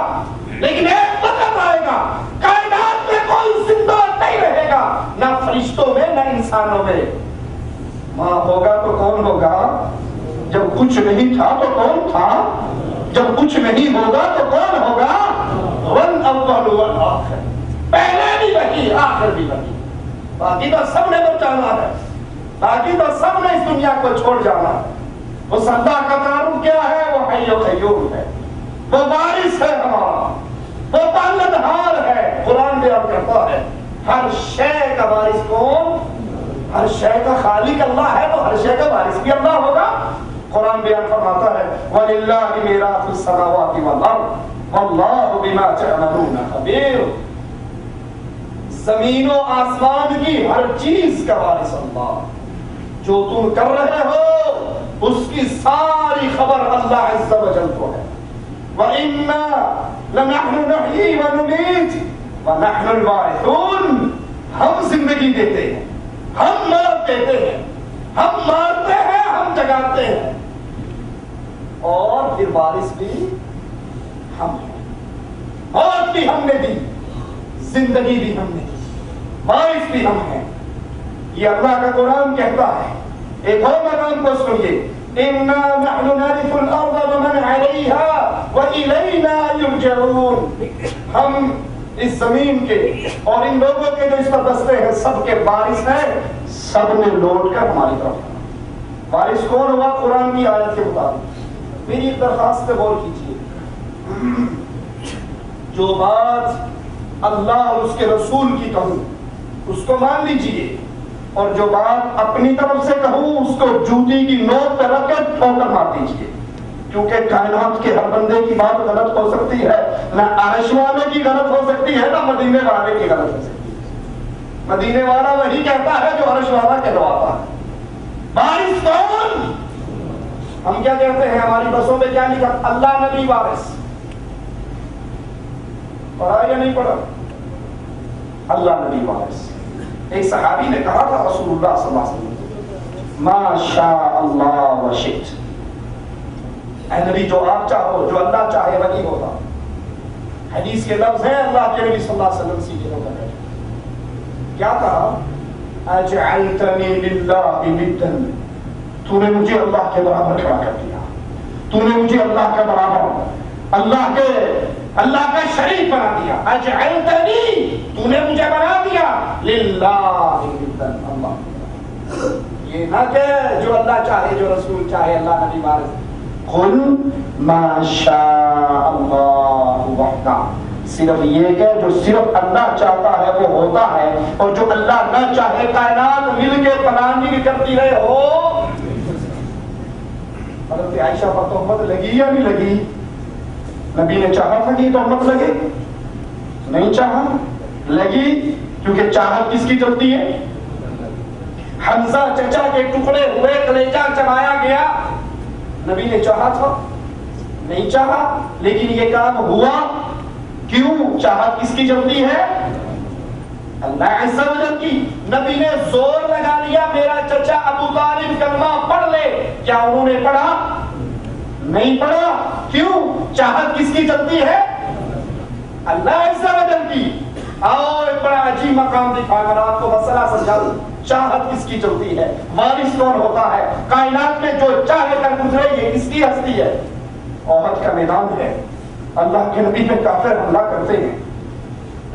لیکن ایک وقت آئے گا کائنات میں کوئی زندہ نہیں رہے گا، نہ فرشتوں میں نہ انسانوں میں. ماں ہوگا تو کون ہوگا؟ جب کچھ نہیں تھا تو کون تھا؟ جب کچھ نہیں ہوگا تو کون ہوگا؟ والأول والآخر، پہلے بھی وہی، آخر بھی وہی. باقی تو سب نے مر جانا ہے، باقی تو سب نے اس دنیا کو چھوڑ جانا ہے. اس اللہ کا تعارف کیا ہے؟ وہ حی و قیوم ہے، وہ وارث ہے ہمارا، وہ پالنہار ہے. قرآن بیان کرتا ہے ہر شے کا وارث کون؟ ہر شے کا خالق اللہ ہے، تو ہر شے کا وارث بھی اللہ ہوگا. قرآن بیان فرماتا ہے وَلِلَّهِ مِيرَاثُ السَّمَاوَاتِ وَالْأَرْضِ وَاللَّهُ بِمَا تَعْمَلُونَ خَبِيرٌ. زمین و آسمان کی ہر چیز کا وارث اللہ. جو تم کر رہے ہو اس کی ساری خبر اللہ عز و جل کو ہے. وَإِنَّا لَنَحْنُ نُحْيِي وَنُمِيتُ وَنَحْنُ الْوَارِثُونَ. ہم زندگی دیتے ہیں, ہم موت دیتے ہیں, ہم مارتے ہیں, ہم جگاتے ہیں, اور پھر وارث بھی ہم ہیں. موت بھی ہم نے دی, زندگی بھی ہم نے دی, وارث بھی ہم ہیں. یہ اللہ کا قرآن کہتا ہے. ایک اور مقام کو سنیے. اِنَّا نَحْنُ نَرِثُ الْأَرْضَ وَمَنْ عَلَيْهَا وَإِلَيْنَا يُرْجَعُونَ. ہم اس زمین کے اور ان لوگوں کے جو اس پر بستے ہیں سب کے وارث ہیں, سب نے لوٹ کر ہماری طرف آنا. وارث کون ہوا؟ قرآن کی آیت کے مطابق. میری ایک درخواست پہ غور کیجیے. جو بات اللہ اور اس کے رسول کی کہوں اس کو مان لیجیے, اور جو بات اپنی طرف سے کہوں اس کو جوتی کی نوک پہ رکھ کر ٹھوکر مار دیجیے. کیونکہ کائنات کے ہر بندے کی بات غلط ہو سکتی ہے, نہ عرش والے کی غلط ہو سکتی ہے, نہ مدینے والے کی غلط ہو سکتی ہے. مدینے والا وہی کہتا ہے جو عرش والا کہلواتا ہے. وارث کون؟ ہم کیا کہتے ہیں ہماری بسوں میں کیا لکھا؟ اللہ نبی وارث. پڑھا یا نہیں پڑھا؟ اللہ نبی وارث. ایک صحابی نے کہا تھا رسول اللہ صلی اللہ علیہ وسلم ما شاء اللہ و شئت. اے نبی جو آپ چاہو, جو اللہ چاہے وہی ہوگا. حدیث کے لفظ ہیں اللہ کے نبی صلی اللہ علیہ وسلم سیدھے ہو کر کیا کہا؟ اجعلتنی للہ ندا. تو نے مجھے اللہ کے برابر کھڑا کر دیا, تو نے مجھے اللہ کا برابر, اللہ کا شریک بنا دیا. اجعلتنی, تو نے مجھے بنا دیا للہ ندا. اللہ, یہ نہ کہ جو اللہ چاہے, جو رسول چاہے, اللہ نبی وارث. قل ما شاء اللہ وحدہ. صرف یہ کہ جو صرف اللہ چاہتا ہے وہ ہوتا ہے, اور جو اللہ نہ چاہے کائنات مل کے پلاننگ کرتی رہے ہو. حضرت عائشہ پر تہمت لگی یا نہیں لگی؟ نبی نے چاہا تھا کہ تہمت لگے؟ نہیں چاہا, لگی. کیونکہ چاہت کس کی چلتی ہے؟ حمزہ چچا کے ٹکڑے ہوئے, کلیجہ چبایا گیا. نبی نے چاہا تھا؟ نہیں چاہا, لیکن یہ کام ہوا. کیوں؟ چاہت کس کی چلتی ہے؟ اللہ عز و جل کی. نبی نے زور لگا لیا میرا چچا ابو طالب کلمہ پڑھ لے. کیا انہوں نے پڑھا؟ نہیں پڑھا. کیوں؟ چاہت کس کی چلتی ہے؟ اللہ عز و جل کی. آؤ ایک بڑا عجیب مقام دکھا کر آپ کو مسئلہ سمجھا دوں. چاہت کس کی چلتی ہے؟ وارث کون ہوتا ہے؟ کائنات میں جو چاہے کر گزرے یہ کس کی ہستی ہے؟ احد کا میدان ہے. اللہ کے نبی پہ کافر حملہ کرتے ہیں,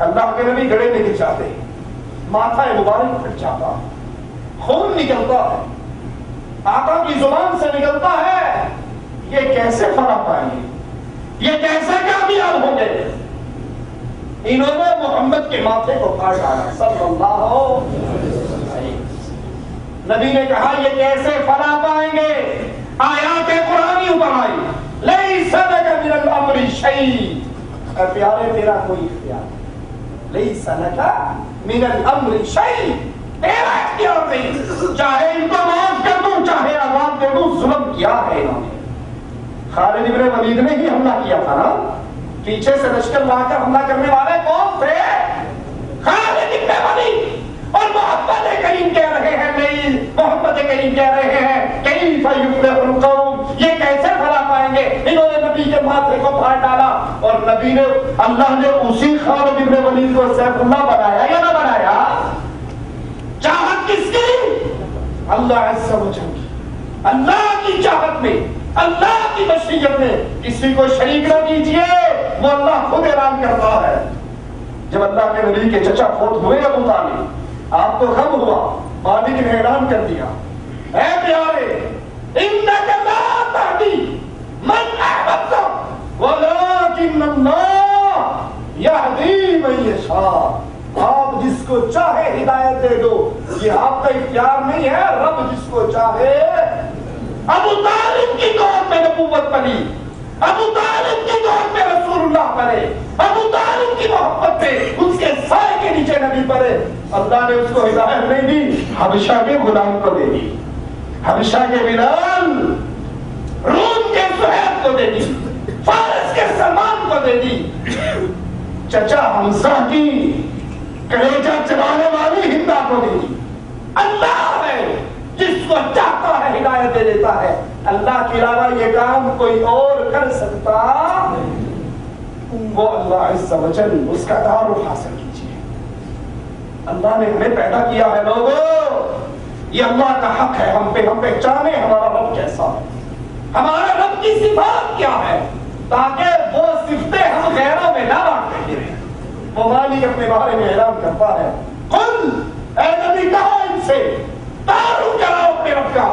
اللہ کے نبی گڑے میں گر جاتے ہیں, ماتھا مبارک پھٹ جاتا, خون نکلتا ہے, آقا کی زبان سے نکلتا ہے. یہ کیسے فرح پائیں گے؟ یہ کیسے کامیاب ہوں گے؟ انہوں نے محمد کے ماتھے کو کاٹ ڈالا صلی اللہ علیہ وسلم. نبی نے کہا یہ کیسے فلاح پائیں گے؟ آیات قرآنی اوپر آئی. لیس لک من الامر شیء. اے پیارے تیرا کوئی اختیار نہیں. لیس لک من الامر شیء. تیرا اختیار نہیں. چاہے ان کو معاف کر دوں, چاہے عذاب دے دوں. ظلم کیا ہے انہوں نے. خالد ابن ولید نے ہی حملہ کیا تھا نا. پیچھے سے لشکر لا کر حملہ کرنے والے کون تھے؟ خالد ابن ولید. اور محمد کریم کہہ رہے ہیں, نہیں محمد کریم کہہ رہے ہیں کیف یفلح القوم. یہ کیسے بھلا پائیں گے؟ انہوں نے نبی کے ماتھے کو پھاڑ ڈالا. اور نبی نے, اللہ نے اسی خالد ابن ولید کو سیف اللہ بنایا یا نہ بنایا؟ چاہت کس کی؟ اللہ عز و جل کی. اللہ کی چاہت میں, اللہ کی مشیت میں کسی کو شریک نہ کیجیے. وہ اللہ خود اعلان کرتا ہے. جب اللہ کے نبی کے چچا فوت ہوئے ابو طالب, آپ کو غم ہوا, مالک نے اعلان کر دیا اے پیارے انک لا تہدی من احببت ولکن اللہ یہدی من یشاء. آپ جس کو چاہے ہدایت دے دو. یہ آپ کا اختیار نہیں ہے, رب جس کو چاہے. ابو طالب کی قوم میں نبوت بنی, ابو طالب کی دور میں رسول اللہ کرے, ابو طالب کی محبت میں اس کے سائے کے نیچے نبی پر ہے، اللہ نے اس کو ہدایت نہیں دی، حبشہ کے غلام کو دے دی، حبشہ کے بلال، روم کے سہیب کو دے دی، فارس کے سلمان کو دے دی، چچا حمزہ کی کلیجہ چلانے والی ہندا کو دے دی۔ اللہ ہے جس کو چاہتا ہے ہدایت دے دیتا ہے، اللہ کے علاوہ یہ کام کوئی اور کر سکتا وہ اللہ عز و جل اس کا تعارف حاصل کیجیے۔ اللہ نے ہمیں پیدا کیا ہے لوگوں، یہ اللہ کا حق ہے ہم پہچانے ہمارا رب کیسا ہے، ہمارا رب کی صفات کیا ہے، تاکہ وہ صفتیں ہم غیروں میں نہ بانٹتے ہیں۔ وہ مالک اپنے بارے میں اعلان کرتا ہے، قل اے نبی کہو ان سے تعارف کراؤ اپنے رب کا،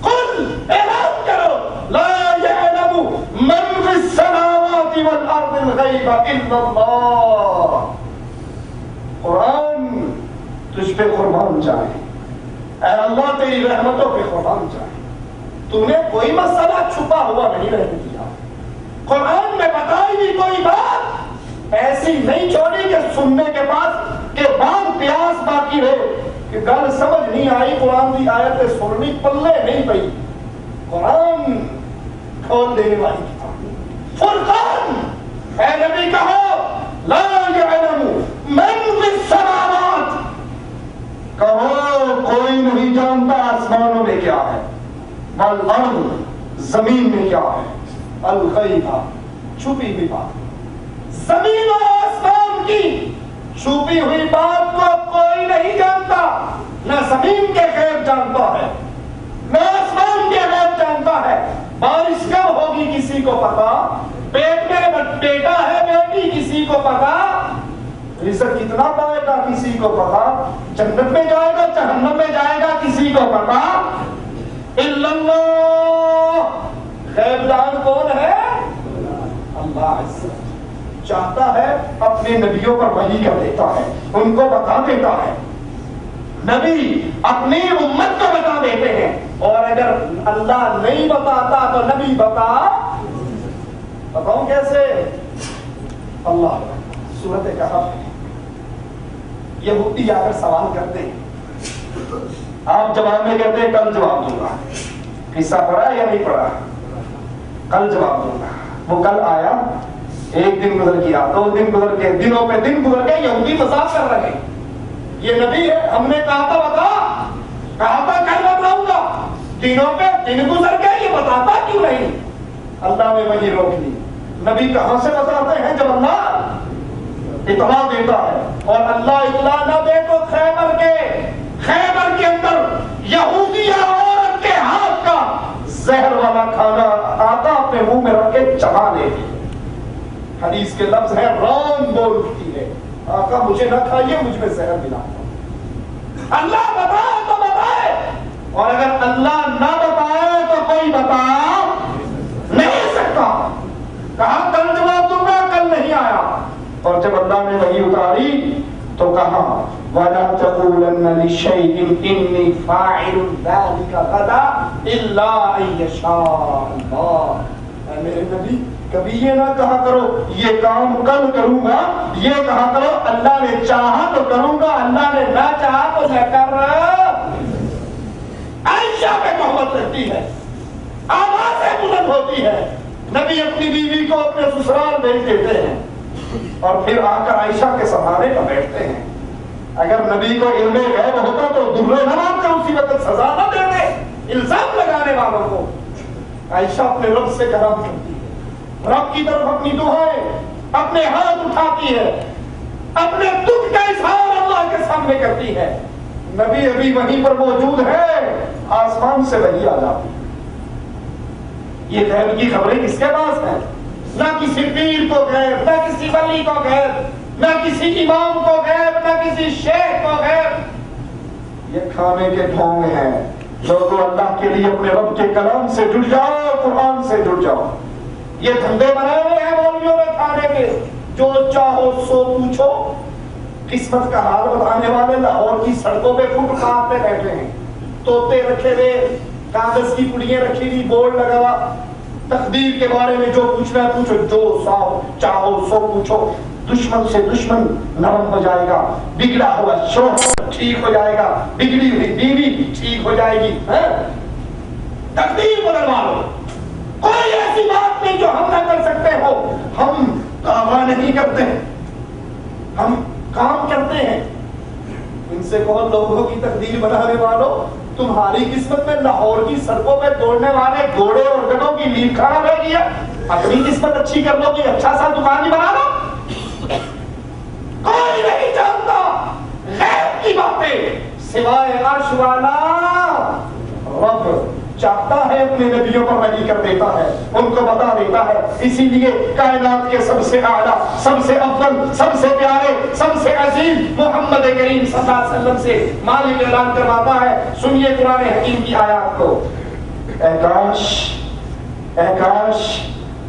قل اعلان کرو لا یعلم من فی السماوات والارض الغیب الا اللہ۔ قرآن تجھ پہ قربان جائے، اے اللہ تیری رحمتوں پہ قربان جائے، تو نے کوئی مسئلہ چھپا ہوا نہیں رہنے دیا، قرآن میں بتائی بھی کوئی بات ایسی نہیں چھوڑی کہ سننے کے بعد پیاس باقی رہے کہ گل سمجھ نہیں آئی، قرآن کی آیتیں سننی پلے نہیں پئی۔ قرآن کھول دینے والی کتاب، فرقان، اے نبی کہو لا یعلم من فی السماوات، کہو کوئی نہیں جانتا آسمانوں میں کیا ہے، والارض زمین میں کیا ہے، الغیب چھپی ہوئی بات، زمین و آسمان کی چھپی ہوئی بات کو کوئی نہیں جانتا، نہ زمین کے غیب جانتا ہے نہ آسمان کے غیب جانتا ہے۔ بارش کب ہوگی کسی کو پتا، پیٹ میں بیٹا ہے بیٹی کسی کو پتا، رزق کتنا پائے گا کسی کو پتا، جنت میں جائے گا جہنم میں جائے گا کسی کو پتا، الا اللہ۔ غیب دان کون ہے؟ اللہ عز و جل چاہتا ہے اپنے نبیوں پر وحی کر دیتا ہے، ان کو بتا دیتا ہے، نبی اپنی امت کو بتا دیتے ہیں، اور اگر اللہ نہیں بتاتا تو نبی بتاؤں کیسے؟ اللہ سورۃ کہف، یہودی آ کر سوال کرتے ہیں، آپ جواب میں کہتے ہیں کل جواب دوں گا، قصہ پڑھا یا نہیں پڑھا؟ کل جواب دوں گا۔ وہ کل آیا، ایک دن گزر گیا، 2 دن گزر گئے، دنوں پہ دن گزر گئے، یہودی مذاق کر رہے ہیں، یہ نبی ہے، ہم نے کہا تھا بتا، کہا تھا کل بتاؤں گا، دنوں پہ دن گزر گئے، یہ بتاتا کیوں نہیں؟ اللہ نے وہی روک لی۔ نبی کہاں سے بتاتے ہیں جب اللہ اطلاع دیتا ہے، اور اللہ اطلاع نہ دے تو خیبر کے اندر یہودی عورت کے ہاتھ کا زہر والا کھانا آتا اپنے منہ میں رکھ کے چبا لیتی، حدیث کے لفظ ہے ران بول اٹھتی ہے، آقا مجھے نہ کھائیے، مجھ میں زہر ملا۔ اللہ بتائے تو بتائے، اور اگر اللہ نہ بتائے تو کوئی بتا نہیں سکتا۔ کہا کل جواب دوں گا، کل نہیں آیا، اور جب اللہ نے وحی اتاری تو کہا وَلَا تَقُولَنَّ لِشَيْءٍ إِنِّي فَاعِلٌ ذَلِكَ غَدًا إِلَّا أَن يَشَاءَ اللَّهُ۔ اے میرے نبی کبھی یہ نہ کہا کرو یہ کام کل کروں گا، یہ کہا کرو اللہ نے چاہا تو کروں گا، اللہ نے نہ چاہا تو نہ کر۔ عائشہ پہ تہمت رہتی ہے، آوازیں بلند ہوتی ہے، نبی اپنی بیوی کو اپنے سسرال بھیج دیتے ہیں، اور پھر آ کر عائشہ کے سامنے پر بیٹھتے ہیں۔ اگر نبی کو علم غیب ہوتا تو درے نہ مار کر اسی وقت سزا نہ دیتے الزام لگانے والوں کو۔ عائشہ اپنے رب سے کلام کرتی ہے، رب کی طرف اپنی دعائیں، اپنے ہاتھ اٹھاتی ہے، اپنے دکھ کا اظہار اللہ کے سامنے کرتی ہے۔ نبی ابھی وہیں پر موجود ہے، آسمان سے وحی آ جاتی ہے۔ یہ غیب کی خبریں کس کے پاس ہیں؟ نہ کسی پیر کو غیب، نہ کسی ولی کو غیب، نہ کسی امام کو غیب، نہ کسی شیخ کو غیب۔ یہ کھانے کے ڈھونگ ہیں۔ لوگوں اللہ کے لیے اپنے رب کے کلام سے جڑ جاؤ، قرآن سے جڑ جاؤ۔ یہ دھندے بنائے ہوئے ہیں مولویوں نے کھانے کے، جو چاہو سو پوچھو۔ قسمت کا حال بتانے والے لاہور کی سڑکوں پہ فٹ پاتھ پہ بیٹھے ہیں، طوطے رکھے ہوئے، کاغذ کی پڑیاں رکھی ہوئی، بورڈ لگا ہوا، تقدیر کے بارے میں جو پوچھنا ہے پوچھو، جو چاہو سو پوچھو. دشمن سے دشمن نرم ہو جائے گا، بگڑا ہوا شوہر ٹھیک ہو جائے گا، بگڑی ہوئی بیوی ٹھیک ہو جائے گی. تقدیر بدلوا لو. کوئی ایسی بات نہیں جو ہم نہ کر سکتے ہو. ہم دعویٰ نہیں کرتے، ہم کام کرتے ہیں. ان سے کون لوگوں کی تقدیر بنانے والوں، تمہاری قسمت میں لاہور کی سڑکوں پہ دوڑنے والے گھوڑے اور گدھوں کی نیند کھانا رہ گیا. اپنی قسمت اچھی کر لو گے، اچھا سا دکان ہی بنا لو. کوئی نہیں جانتا غیب کی باتیں سوائے عرش والا رب. چاہتا ہے اپنے نبیوں پر وحی کر دیتا ہے، ان کو بتا دیتا ہے. اسی لیے کائنات کے سب سے اعلیٰ، سب سے افضل، سب سے پیارے، سب سے عزیز محمد کریم صلی اللہ علیہ وسلم سے مالک اعلان کرواتا ہے. سنیے قرآن حکیم کی آیات کو. اے کاش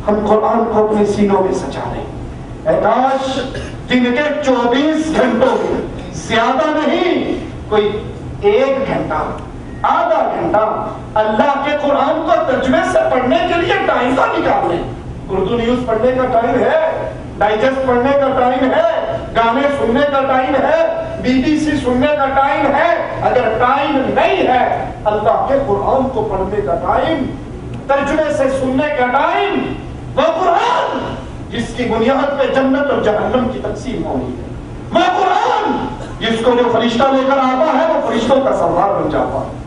ہم قرآن کو اپنے سینوں میں سجا لیں. اے کاش دن کے 24 گھنٹوں میں زیادہ نہیں، کوئی 1 گھنٹہ، آدھا گھنٹہ اللہ کے قرآن کو ترجمے سے پڑھنے کے لیے ٹائم کا نکال لیں. اردو نیوز پڑھنے کا ٹائم ہے، ڈائجسٹ پڑھنے کا ٹائم ہے، گانے سننے کا ٹائم ہے، BBC سننے کا ٹائم ہے. اگر ٹائم نہیں ہے اللہ کے قرآن کو پڑھنے کا ٹائم، ترجمے سے سننے کا ٹائم، وہ قرآن جس کی بنیاد پہ جنت اور جہنم کی تقسیم ہونی ہے، وہ قرآن جس کو جو فرشتہ لے کر آتا ہے وہ فرشتوں کا سردار بن جاتا ہے.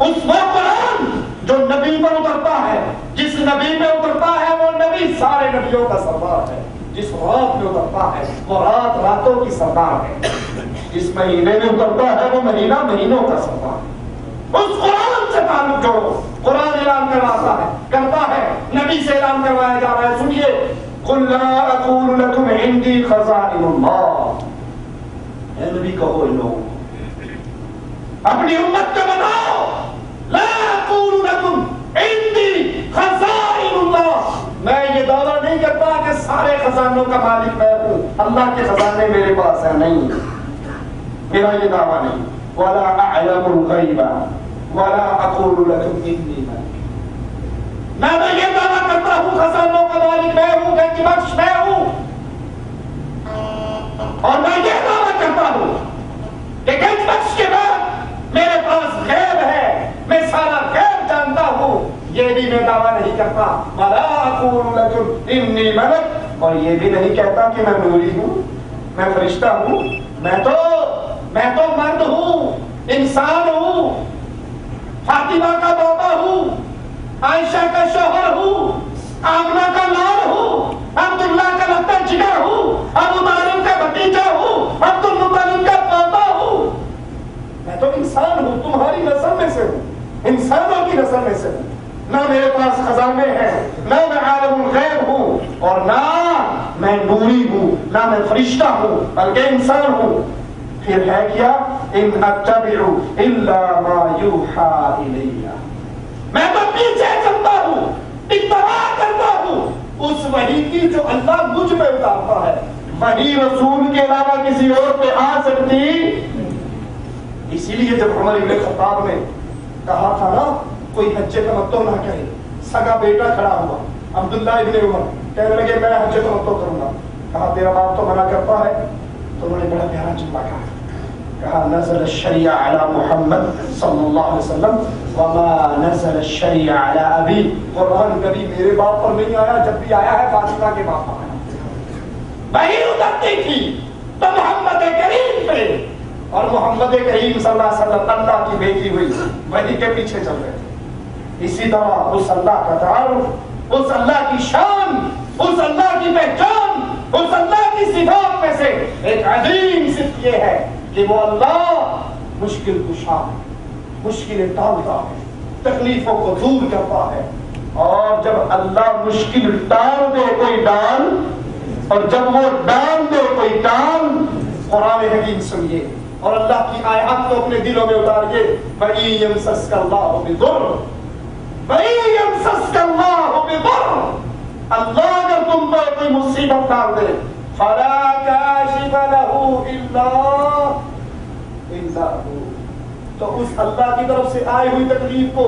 اس وہ قرآن جو نبی پر اترتا ہے، جس نبی میں اترتا ہے وہ نبی سارے نبیوں کا سردار ہے. جس رات میں اترتا ہے وہ رات راتوں کی سردار ہے. جس مہینے میں اترتا ہے وہ مہینہ مہینوں کا سردار ہے. اس قرآن سے تعلق جوڑو. قرآن اعلان کرتا ہے، نبی سے اعلان کروایا جا رہا ہے. سنیے، قُلْ لَا أَقُولُ لَكُمْ عِنْدِي خَزَائِنُ اللَّهِ. اے نبی کہو ان لوگوں کو، اپنی امت کو بتاؤ، لا أقول لكم عندي خزائن اللہ. میں یہ دعویٰ نہیں کرتا کہ سارے خزانوں کا مالک میں ہوں، اللہ کے خزانے میرے پاس ہیں، نہیں، میرا یہ دعویٰ نہیں. ولا أعلم الغیب ولا أقول لكم إني ملک. میں یہ دعویٰ کرتا ہوں خزانوں کا مالک میں ہوں، گنج بخش میں ہوں، اور میں یہ دعویٰ کرتا ہوں کہ گنج بخش کے بعد میرے پاس غیب ہے، میں سارا غیب جانتا ہوں. یہ بھی میں دعویٰ نہیں کرتا. ولا أقول لكم إني ملک، اور یہ بھی نہیں کہتا کہ میں نوری ہوں، میں فرشتہ ہوں. میں تو مرد ہوں، انسان ہوں، فاطمہ کا بیٹا ہوں، عائشہ کا شوہر ہوں، آمنہ کا لال ہوں، عبداللہ کا لگتا جگر ہوں، ابو طالب کا بھتیجا ہوں، عبد المطلب کا پوتا ہوں. میں تو انسان ہوں، تمہاری نسل میں سے ہوں، انسانوں کی نسل میں سے ہوں. نہ میرے پاس خزانے ہیں، نہ میں عالم الغیب ہوں، اور نہ میں نوری ہوں، نہ میں فرشتہ ہوں، بلکہ انسان ہوں. پھر ہے کیا؟ ان اتبع الا ما یوحى الی. میں تو پیچھے چلتا ہوں، اتباع کرتا ہوں اس وحی کی جو اللہ مجھ پہ اتارتا ہے. وحی رسول کے علاوہ کسی اور پہ آ سکتی. اسی لیے جب عمر ابن خطاب نے کہا تھا نا کوئی حج تمتع نہ کرے، سگا بیٹا کھڑا ہوا عبداللہ ابن عمر، کہنے لگے میں حج تمتع کروں گا. کہا تیرا باپ تو منع کرتا ہے. تو انہوں نے بڑا پیارا جملہ کہا، نزل الشریع علی محمد صلی اللہ علیہ وسلم وما نزل الشریع علی ابی. قرآن کبھی میرے باپ پر نہیں آیا، جب بھی آیا ہے فاطمہ کے باپ پر آیا. وہی اترتی تھی تو محمد کریم پہ، اور محمد کریم صلی اللہ علیہ وسلم اللہ کی بیٹی ہوئی وحی کے پیچھے چل رہے تھے. اسی طرح اس اللہ کا تعارف، اس اللہ کی شان، اس اللہ کی پہچان، اس اللہ کی صفات میں سے ایک عظیم صفت یہ ہے کہ وہ اللہ مشکل کشا ہے، مشکلیں ٹالتا ہے، تکلیفوں کو دور کرتا ہے. اور جب اللہ مشکل ٹال دے کوئی ڈال، اور جب وہ ڈال دے کوئی ٹال، قرآن حکیم سنیے اور اللہ کی آیات کو اپنے دلوں میں اتاریے. وَإِن يَمْسَسْكَ اللَّهُ بِضُرٍّ وَإِن يَمْسَسْكَ اللَّهُ بِضُرٍّ، اللہ اگر تم پر کوئی مصیبت ڈال دے، فَلَا كَاشِفَ لَهُ إِلَّا هُوَ، تو اس اللہ کی طرف سے آئی ہوئی تکلیف کو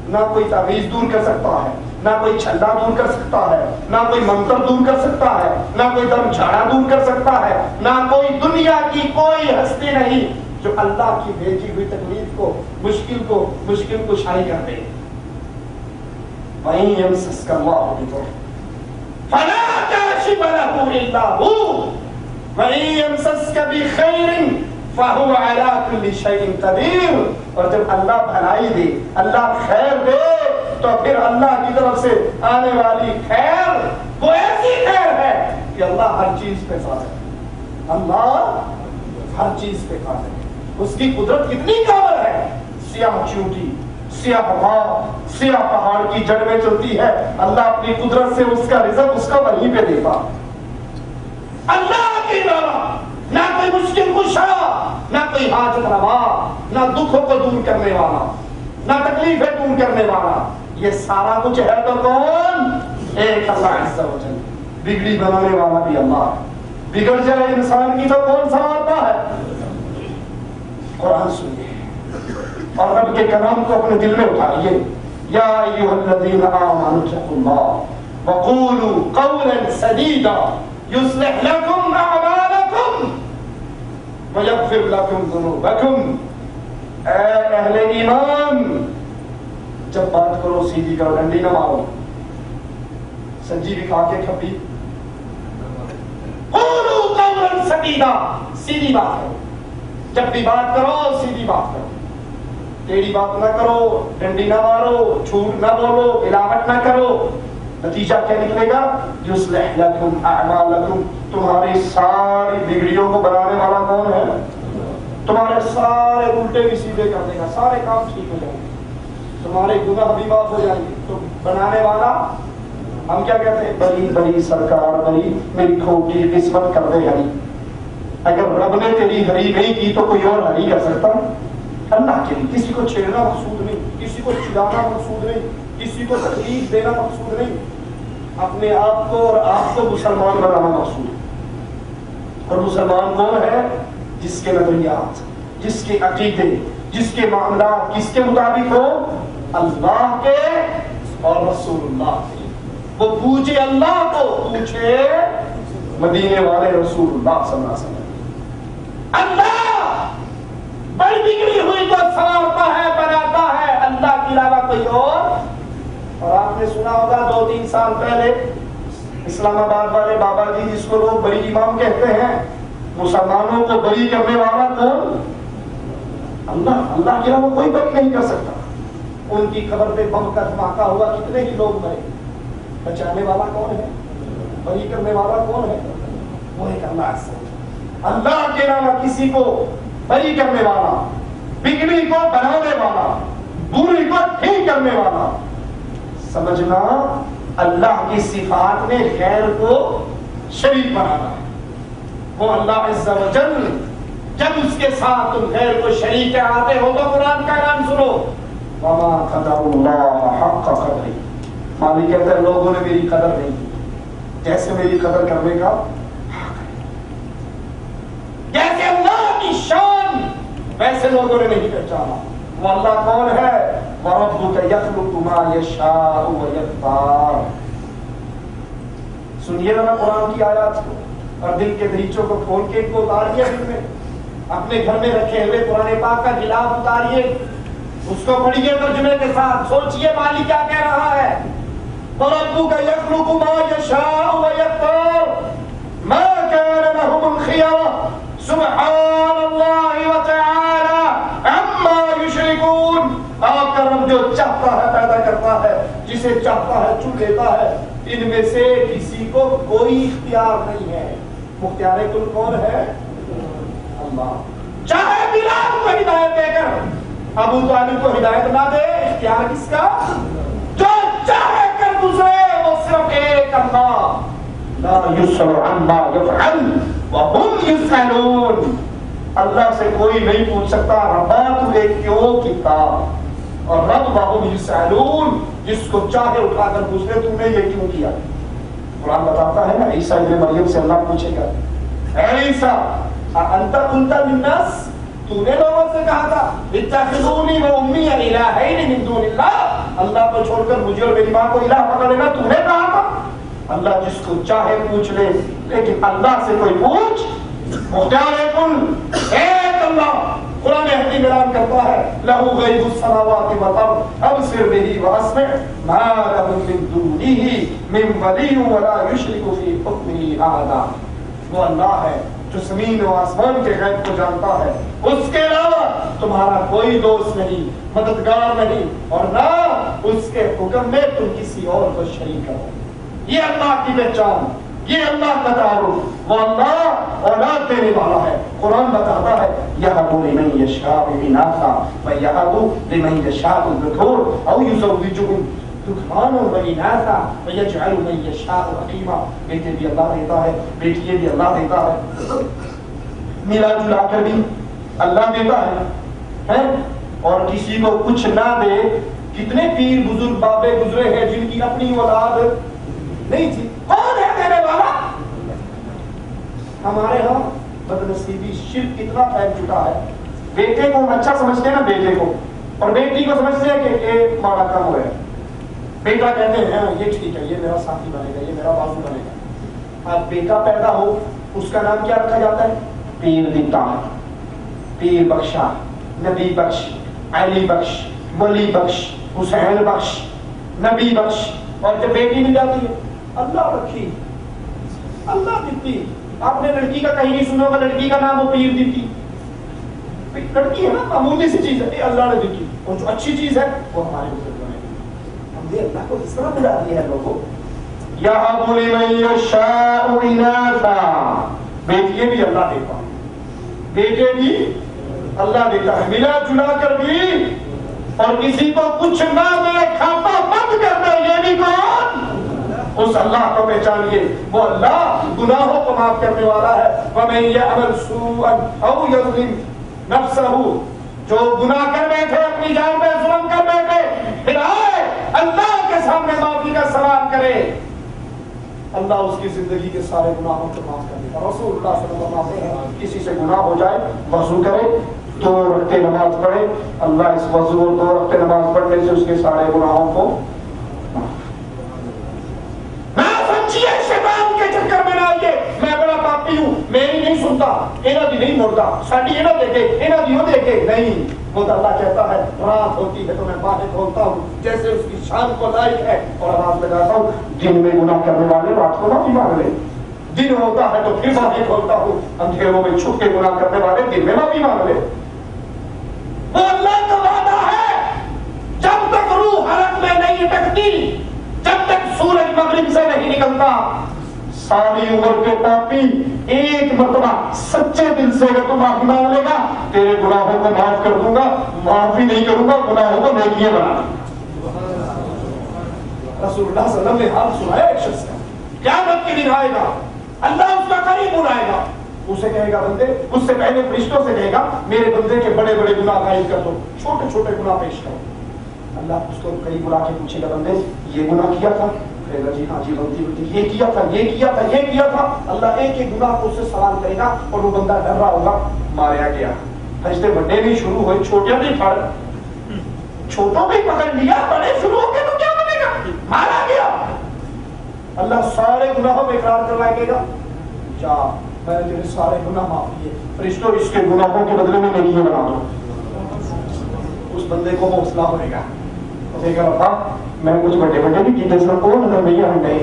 نہ کوئی تعویذ دور کر سکتا ہے، نہ کوئی چھلا دور کر سکتا ہے، نہ کوئی منتر دور کر سکتا ہے، نہ کوئی دم جھاڑا دور کر سکتا ہے، نہ کوئی دنیا کی کوئی ہستی نہیں جو اللہ کی بھیجی ہوئی تکلیف کو، مشکل کشائی کر دے۔ وَإِن يَمْسَسْكَ اللَّهُ بِضُرٍّ فَلَا كَاشِفَ لَهُ إِلَّا هُوَ وَإِن يَمْسَسْكَ بِخَيْرٍ فَهُوَ عَلَى كُلِّ شَيْءٍ قَدِيرٌ۔ اور جب اللہ بھلائی دے، اللہ خیر دے، تو پھر اللہ کی طرف سے آنے والی خیر وہ ایسی خیر ہے کہ اللہ ہر چیز پہ قادر ہے، اللہ ہر چیز پہ قادر ہے۔ اس کی قدرت کتنی کامل ہے، سیاہ چیونٹی، سیاہ ہوا، سیاہ پہاڑ کی جڑ میں چلتی ہے، اللہ اپنی قدرت سے اس کا رزق اس کا وہیں پہ دیتا۔ اللہ کے علاوہ نہ کوئی مشکل کشا، نہ کوئی حاجت روا، نہ دکھوں کو دور کرنے والا، نہ تکلیفیں دور کرنے والا، یہ سارا کچھ ہے تو کون؟ ایک اللہ عز و جل۔ بگڑی بنانے والا بھی اللہ، بگڑ جائے انسان کی تو کون سنوارتا ہے؟ قرآن سنیے اور رب کے کلام کو اپنے دل میں اٹھائیے۔ یا ایھا الذین آمنوا اتقوا اللہ وقولوا قولا سدیدا یصلح لکم اعمالکم ویغفر لکم ذنوبکم۔ اے اہل ایمان، جب بات کرو سیدھی کرو، ڈنڈی نہ مارو، سجی بھی کھا کے کھپی۔ قولوا قولا سدیدا، سیدھی بات کرو، جب بھی بات کرو سیدھی بات کرو، ٹیڑھی بات نہ کرو، ڈنڈی نہ مارو، جھوٹ نہ بولو، ملاوٹ نہ کرو۔ نتیجہ کیا نکلے گا؟ یصلح لکم اعمالکم، تمہاری ساری بگڑیوں کو بنانے والا کون ہے؟ تمہارے سارے الٹے بھی سیدھے کر دے گا، سارے کام ٹھیک ہو جائیں گے، تمہارے گناہ بھی معاف ہو جائیں گے۔ تو بنانے والا، ہم کیا کہتے ہیں؟ بڑی بڑی سرکار، بڑی میری کھوٹی قسمت کر دے ہری۔ اگر رب نے تیری ہری نہیں کی تو کوئی اور ہری کر سکتا؟ اللہ کے لیے کسی کو چھیڑنا مقصود نہیں، کسی کو چلانا مقصود نہیں، کسی کو تکلیف دینا مقصود نہیں، اپنے آپ کو اور آپ کو مسلمان بنانا مقصود ہے۔ اور مسلمان کون ہے؟ جس کے نظریات، جس کے عقیدے، جس کے معاملات کس کے مطابق ہو؟ اللہ کے اور رسول اللہ کے۔ وہ پوچھے اللہ کو، پوچھے مدینے والے رسول اللہ صلی اللہ علیہ وسلم۔ اللہ بڑی بگڑی ہوئی تو سنوارتا ہے، بناتا ہے، اللہ کے علاوہ کوئی اور آپ نے سنا ہوگا 2-3 سال پہلے اسلام آباد والے بابا جی، جس کو لوگ بڑی امام کہتے ہیں، مسلمانوں کو بری کرنے والا کون؟ اللہ۔ اللہ کے علاوہ کوئی بری نہیں کر سکتا۔ ان کی قبر پہ بم کا دھماکہ ہوا، کتنے ہی لوگ مرے، بچانے والا کون ہے؟ بری کرنے والا کون ہے؟ وہ ایک اللہ ہے۔ اللہ کے علاوہ کسی کو بری کرنے والا، بگڑی کو بنانے والا، بری کو ٹھیک کرنے والا، سمجھنا اللہ کی صفات میں غیر کو شریک بنانا ہے۔ وہ اللہ عز و جل جب اس کے ساتھ تم غیر کو شریک آتے ہو تو قرآن کا اعلان سنو، وما قدر اللہ حق قدرہ۔ مالک کہتا ہے لوگوں نے میری قدر نہیں کی جیسے میری قدر کرنے کا حق ہے، جیسے اللہ کی شان ویسے لوگوں نے نہیں پہچانا۔ وہ اللہ کون ہے؟ وَرَبُّكَ يَخْلُقُ مَا يَشَاءُ وَيَخْتَارُ۔ سنیے ذرا قرآن کی آیات کو اور دل کے دریچوں کو کھول کے ان کو اتاریے، دل میں اپنے گھر میں رکھے ہوئے قرآن پاک کا غلاف اتاریے، اس کو پڑھیے ترجمے کے ساتھ، سوچئے مالک کیا کہہ رہا ہے۔ وَرَبُّكَ يَخْلُقُ مَا يَشَاءُ وَيَخْتَارُ مَا كَانَ لَهُمُ الْخِيَرَةُ سُبْحَانَ اللَّهِ وَتَعَالَى عَمَّا يُشْرِكُونَ۔ آپ کا رب جو چاہتا ہے پیدا کرتا ہے، جسے چاہتا ہے چن لیتا ہے، ان میں سے کسی کو کوئی اختیار نہیں ہے۔ مختار کل کون ہے؟ اللہ۔ چاہے بلال کو ہدایت دے کر ابو طالب کو ہدایت نہ دے، اختیار کس کا؟ جو چاہے کر دوسرے، وہ صرف ایک اللہ۔ لا يسأل عما يفعل وهم يسألون۔ اللہ سے کوئی نہیں پوچھ سکتا ربا تو نے کیوں کیتا، اور رب وهم يسألون، جس کو چاہے اٹھا کر پوچھ لے تم نے یہ کیوں کیا۔ قرآن بتاتا ہے نا عیسیٰ ابن مریم سے اللہ پوچھے گا، اے عیسیٰ انت قلت للناس، تو نے لوگوں سے کہا تھا اتخذونی و امی الہین من دون اللہ، اللہ کو چھوڑ کر مجھے اور میری ماں کو الہ پکڑ لینا تمہیں کہا تھا؟ اللہ جس کو چاہے پوچھ لے، لیکن اللہ سے کوئی پوچھ مختار کن ایک اللہ قرآن حکیم اعلان کرتا ہے لہو غیب السماوات والارض ابصر به واسمع ما له من دونه من ولی ولا یشرک فی حکمه احدا. وہ اللہ ہے جو زمین و آسمان کے غیب کو جانتا ہے، اس کے علاوہ تمہارا کوئی دوست نہیں، مددگار نہیں، اور نہ اس کے حکم میں تم کسی اور کو شریک کرو. یہ اللہ کی پہچان، یہ اللہ کا تعارف. وہ اللہ اولاد دینے والا ہے. قرآن بتاتا ہے یہب لمن یشاء اناثا ویہب لمن یشاء الذکور او یزوجہم ذکرانا واناثا ویجعل من یشاء عقیما. بیٹے بھی اللہ دیتا ہے، بیٹیاں بھی اللہ دیتا ہے، ملا جلا کر بھی اللہ دیتا ہے اور کسی کو کچھ نہ دے. کتنے پیر بزرگ بابے گزرے ہیں جن کی اپنی اولاد نہیں تھی. کون ہے دینے والا؟ ہمارے ہاں بدنصیبی شرک اتنا پھیل چکا ہے. بیٹے کو اچھا سمجھتے ہیں نا، بیٹے کو، اور بیٹی کو سمجھتے ہیں کہ ایک ماڑا کم ہوا ہے. بیٹا کہتے ہیں یہ ٹھیک ہے، یہ میرا ساتھی بنے گا، یہ میرا بازو بنے گا. اب بیٹا پیدا ہو اس کا نام کیا رکھا جاتا ہے؟ پیر دیتا ہے، پیر بخشا، نبی بخش، علی بخش، ولی بخش، حسین بخش، نبی بخش. اور جب بیٹی مل جاتی ہے اللہ رکھی، اللہ دیتی. آپ نے لڑکی کا کہیں نہیں سنا ہوگا لڑکی کا نام وہ پیر دیتی. لڑکی ہے نا معمولی سی چیز ہے، یہ اللہ نے دیتی، اور جو اچھی چیز ہے وہ ہمارے بزرگوں نے دی. ہم نے اللہ کو اس طرح بلا دیا ہے لوگوں. یہب لمن یشاء اناثا، بیٹیے بھی اللہ دیتا ہے، بیٹے بھی اللہ دیتا ہے، ملا جلا کر بھی. اور کسی کو کچھ نہ دے، کھاتا بند کر دے، یہ بھی کون؟ اس اللہ کو پہچانیے. وہ اللہ گناہوں کو معاف کرنے والا ہے. وَمَن يَعْمَلْ سُوءًا أَوْ يَظْلِمْ نَفْسَهُ، جو گناہ کر بیٹھے اپنی جان پہ ظلم کر بیٹھے، پھر آئے اللہ کے سامنے معافی کا سوال کرے، اللہ اس کی زندگی کے سارے گناہوں کو معاف کر دے گا. رسول اللہ صلی اللہ علیہ وسلم کسی سے گناہ ہو جائے وضو کرے، 2 رکعتیں نماز پڑھے، اللہ اس وضو اور 2 رکعتیں نماز پڑھنے سے اس کے سارے گناہوں کو. شیطان کے چکر میں نہ آئیے میں بڑا پاپی ہوں، میری نہیں سنتا، انہاں دی نہیں مڑتا، ساڈی انہاں دیکھے، انہاں دی وہ دیکھے. نہیں، وہ تو اللہ کہتا ہے رات ہوتی ہے تو میں باہر کھولتا ہوں جیسے اس کی شان کو لائق ہے، اور آواز لگاتا ہوں دن میں گناہ کرنے والے رات کو معافی مانگ لے. دن ہوتا ہے تو پھر معافی کھولتا ہوں، اندھیروں میں چھپ کے گناہ کرنے والے دن میں معافی مانگ لے. وہ اللہ کا وعدہ ہے جب تک روح حلق میں نہیں اٹکتی، جب تک سورج مغرب سے نہیں نکلتا، ساری عمر کے پاپی ایک مرتبہ سچے دل سے اگر تو معافی مانگ لے گا تیرے گناہوں کو معاف کر دوں گا. معافی نہیں کروں گا، گناہوں کو نیکیاں بنا. رسول اللہ صلی اللہ علیہ وسلم نے حال سنایا ایک شخص کا، قیامت کے دن آئے گا، اللہ اس کا قریب بلائے گا، اسے کہے گا بندے، اس سے پہلے فرشتوں سے کہے گا میرے بندے کے بڑے بڑے گناہ غائب کر دو، چھوٹے چھوٹے گناہ پیش کرو. اللہ اس کو قریب بلا کے پوچھے گا بندے یہ گناہ کیا تھا؟ کہے گا جی ہاں جی بلتی بلتی یہ کیا تھا، یہ کیا تھا، یہ کیا تھا. اللہ ایک ایک گناہ کو اس سے سوال کرے گا اور وہ بندہ ڈر رہا ہوگا ماریا گیا. فرشتے بڑے بھی شروع ہوئے، چھوٹے بھی پڑ، چھوٹوں بھی پکڑ لیا، بڑے شروع ہو گئے تو کیا بنے گا؟ مارا گیا. اللہ سارے گناہوں میں اقرار کر لائے گا جا میں نے تیرے سارے گناہ معاف کیے، فرشتوں اس کے گناہوں کے بدلے میں نیکیاں بنا دو. اس بندے کو حوصلہ ہوئے گا، کہے گا ربا میں کچھ بڑے بڑے بھی کیتے سر کو نظر نہیں آ گئے.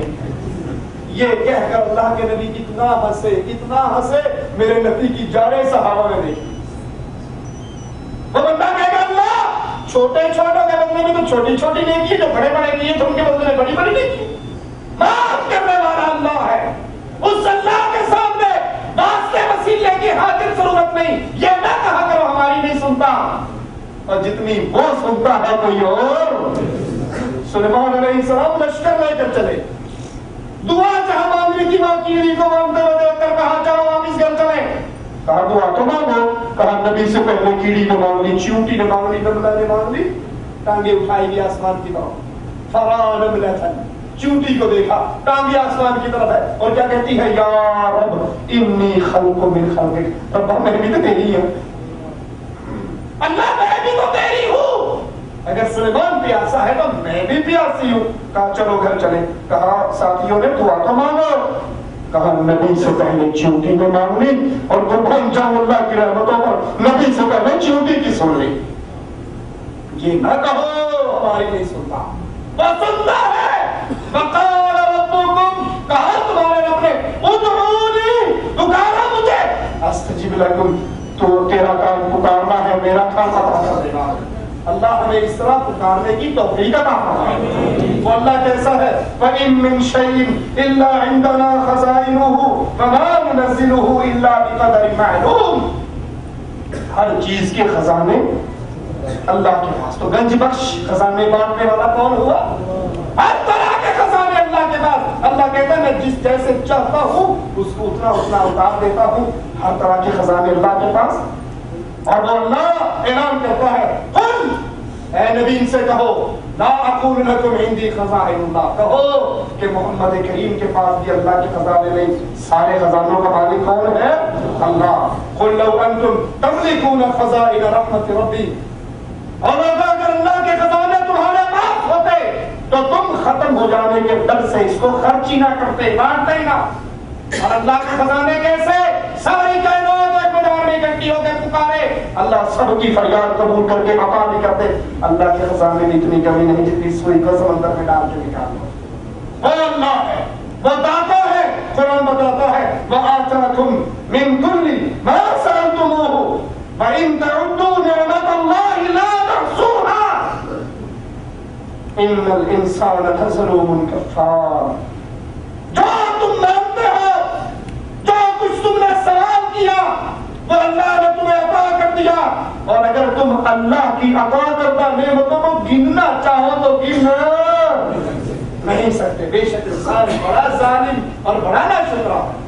یہ کہہ کر اللہ کے نبی اتنا ہنسے، اتنا ہنسے، میرے نبی کی جاڑیں صحابہ نے دیکھی. وہ بندہ کہے گا اللہ چھوٹے چھوٹوں کے بدلے میں تو چھوٹی چھوٹی نیکی، جو بڑے بڑے کیے تو ان کے بدلے میں بڑی بڑی نیکی. معاف کرنے والا اللہ ہے. اس اللہ کے سامنے واسطے وسیلے کی حاجت ضرورت نہیں. یہ نہ کہا کرو ہماری نہیں سنتا، اور جتنی وہ سنتا ہے کوئی اور. سلیمان علیہ السلام لشکر لے کر چلے، دعا جہاں مانگنے کی بات کیڑی کو مانگتے ہوئے دیکھ کر کہا چلو آپ اس گھر چلے. کہا دعا تو مانگو، کہا نبی سے پہلے کیڑی نے مانگ لی، چیونٹی نے مانگ لی، نملہ نے مانگ لی. ٹانگیں اٹھائی بھی آسمان کی طرف، فرا نملۃ، چیونٹی کو دیکھا ٹانگیں آسمان کی طرف ہے، اور کیا کہتی ہے یا رب انی خلق من خلقک، رب میں بھی تو تیری ہوں، اللہ میں بھی تو تیری ہوں. اگر سلیمان پیاسا ہے تو میں بھی پیاسی ہوں. کہا چلو گھر چلے. کہا ساتھیوں نے دعا تو مانگو. کہا نبی سے پہلے چیونٹی میں مانگ لی اور قربان جاؤں اللہ کی رحمتوں پر نبی سے پہلے چیونٹی کی سن لی. یہ نہ کہو ہماری نہیں سنتا، وہ سنتا ہے. وقال ربکم، کہا تمہارے رب نے ادعونی، پکارا مجھے، استجب لکم، تو تیرا کام پکارنا ہے، میرا کام عطا کر دینا. اللہ ہمیں اس طرح پکارنے کی توفیق عطا فرمائے. وہ اللہ کیسا ہے؟ وَإِن مِّن شَيْءٍ إِلَّا عِندَنَا خَزَائِنُهُ وَمَا نُنَزِّلُهُ إِلَّا بِقَدَرٍ مَّعْلُومٍ. ہر چیز کے خزانے اللہ کے پاس. تو گنج بخش خزانے بانٹنے والا کون ہوا؟ ہر طرح کے خزانے اللہ کے پاس. اللہ کہتا ہے میں جس جیسے چاہتا ہوں اس کو اتنا اتار دیتا ہوں. ہر طرح کے خزانے اللہ کے پاس. اور وہ اللہ اعلان کرتا ہے قل، اے نبی ان سے کہو لا اقول لکم عندی خزائن اللہ، کہو کہ محمد کریم کے پاس بھی اللہ کے خزانے نہیں. سارے خزانوں کا مالک کون ہے؟ اللہ. قل لو انتم تملکون خزائن رحمت ربی، اور اگر اللہ کے خزانے تمہارے پاس ہوتے تو تم ختم ہو جانے کے ڈر سے اس کو خرچ ہی نہ کرتے، بانٹتے ہی نہ. اور اللہ کے خزانے کیسے؟ ساری کائنات ایک میدان میں اکٹھی ہو کے پکارے، اللہ سب کی فریاد قبول کر کے عطا بھی کرتے. اللہ کے خزانے میں اتنی کمی نہیں جتنی سوئی کو سمندر میں ڈال کے نکال دو. وہ اللہ ہے، وہ داتا ہے. قرآن بتاتا ہے وَآتَاكُم مِّن كُلِّ مَا سَأَلْتُمُوهُ وَإِن تَعُدُّوا نِعْمَتَ اللَّهِ لَا تُحْصُوهَا إِنَّ الْإِنسَانَ لَظَلُومٌ كَفَّارٌ. جو تم مانتے ہو، جو کچھ تم نے سوال کیا وہ اللہ نے تمہیں عطا کر دیا. اور اگر تم اللہ کی عطا کردہ نعمتوں کو گننا چاہو تو گن نہیں سکتے. بے شک انسان بڑا ظالم اور بڑا ناشکرا ہے.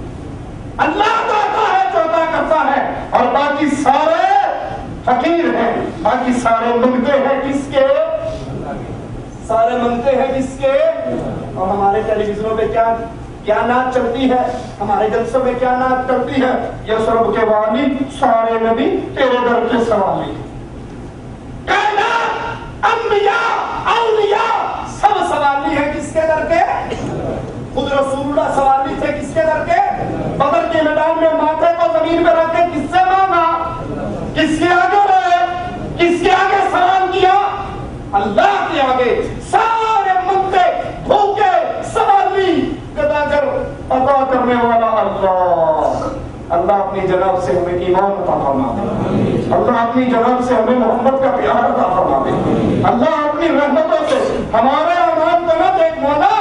اللہ تو عطا ہے جو عطا کرتا ہے، اور باقی سارے فقیر ہیں، باقی سارے منگتے ہیں کس کے؟ سارے منگتے ہیں کس کے؟ اور ہمارے ٹیلی ویژنوں پہ کیا نعت چلتی ہے، ہمارے جلسوں میں کیا نعت چلتی ہے؟ یسرب کے والی سارے نبی تیرے در کے سوالی. کائنات انبیاء اولیاء سب سوالی ہیں کس کے در کے؟ خود رسول اللہ سوالی تھے کس کے در کے؟ بدر کے میدان میں ماتھے کو زمین پہ رکھ کے کس سے مانگا؟ کس کے آگے رہے؟ کس کے آگے سلام کیا؟ اللہ کے آگے. سارے منگتے بھوکے سوالی گدا کر عطا کرنے والا اللہ. اللہ اپنی جناب سے ہمیں ایمان عطا فرما دے. اللہ اپنی جناب سے ہمیں محمد کا پیار عطا فرما دے. اللہ اپنی رحمتوں سے ہمارے اعمال کو نہ دیکھ مولا،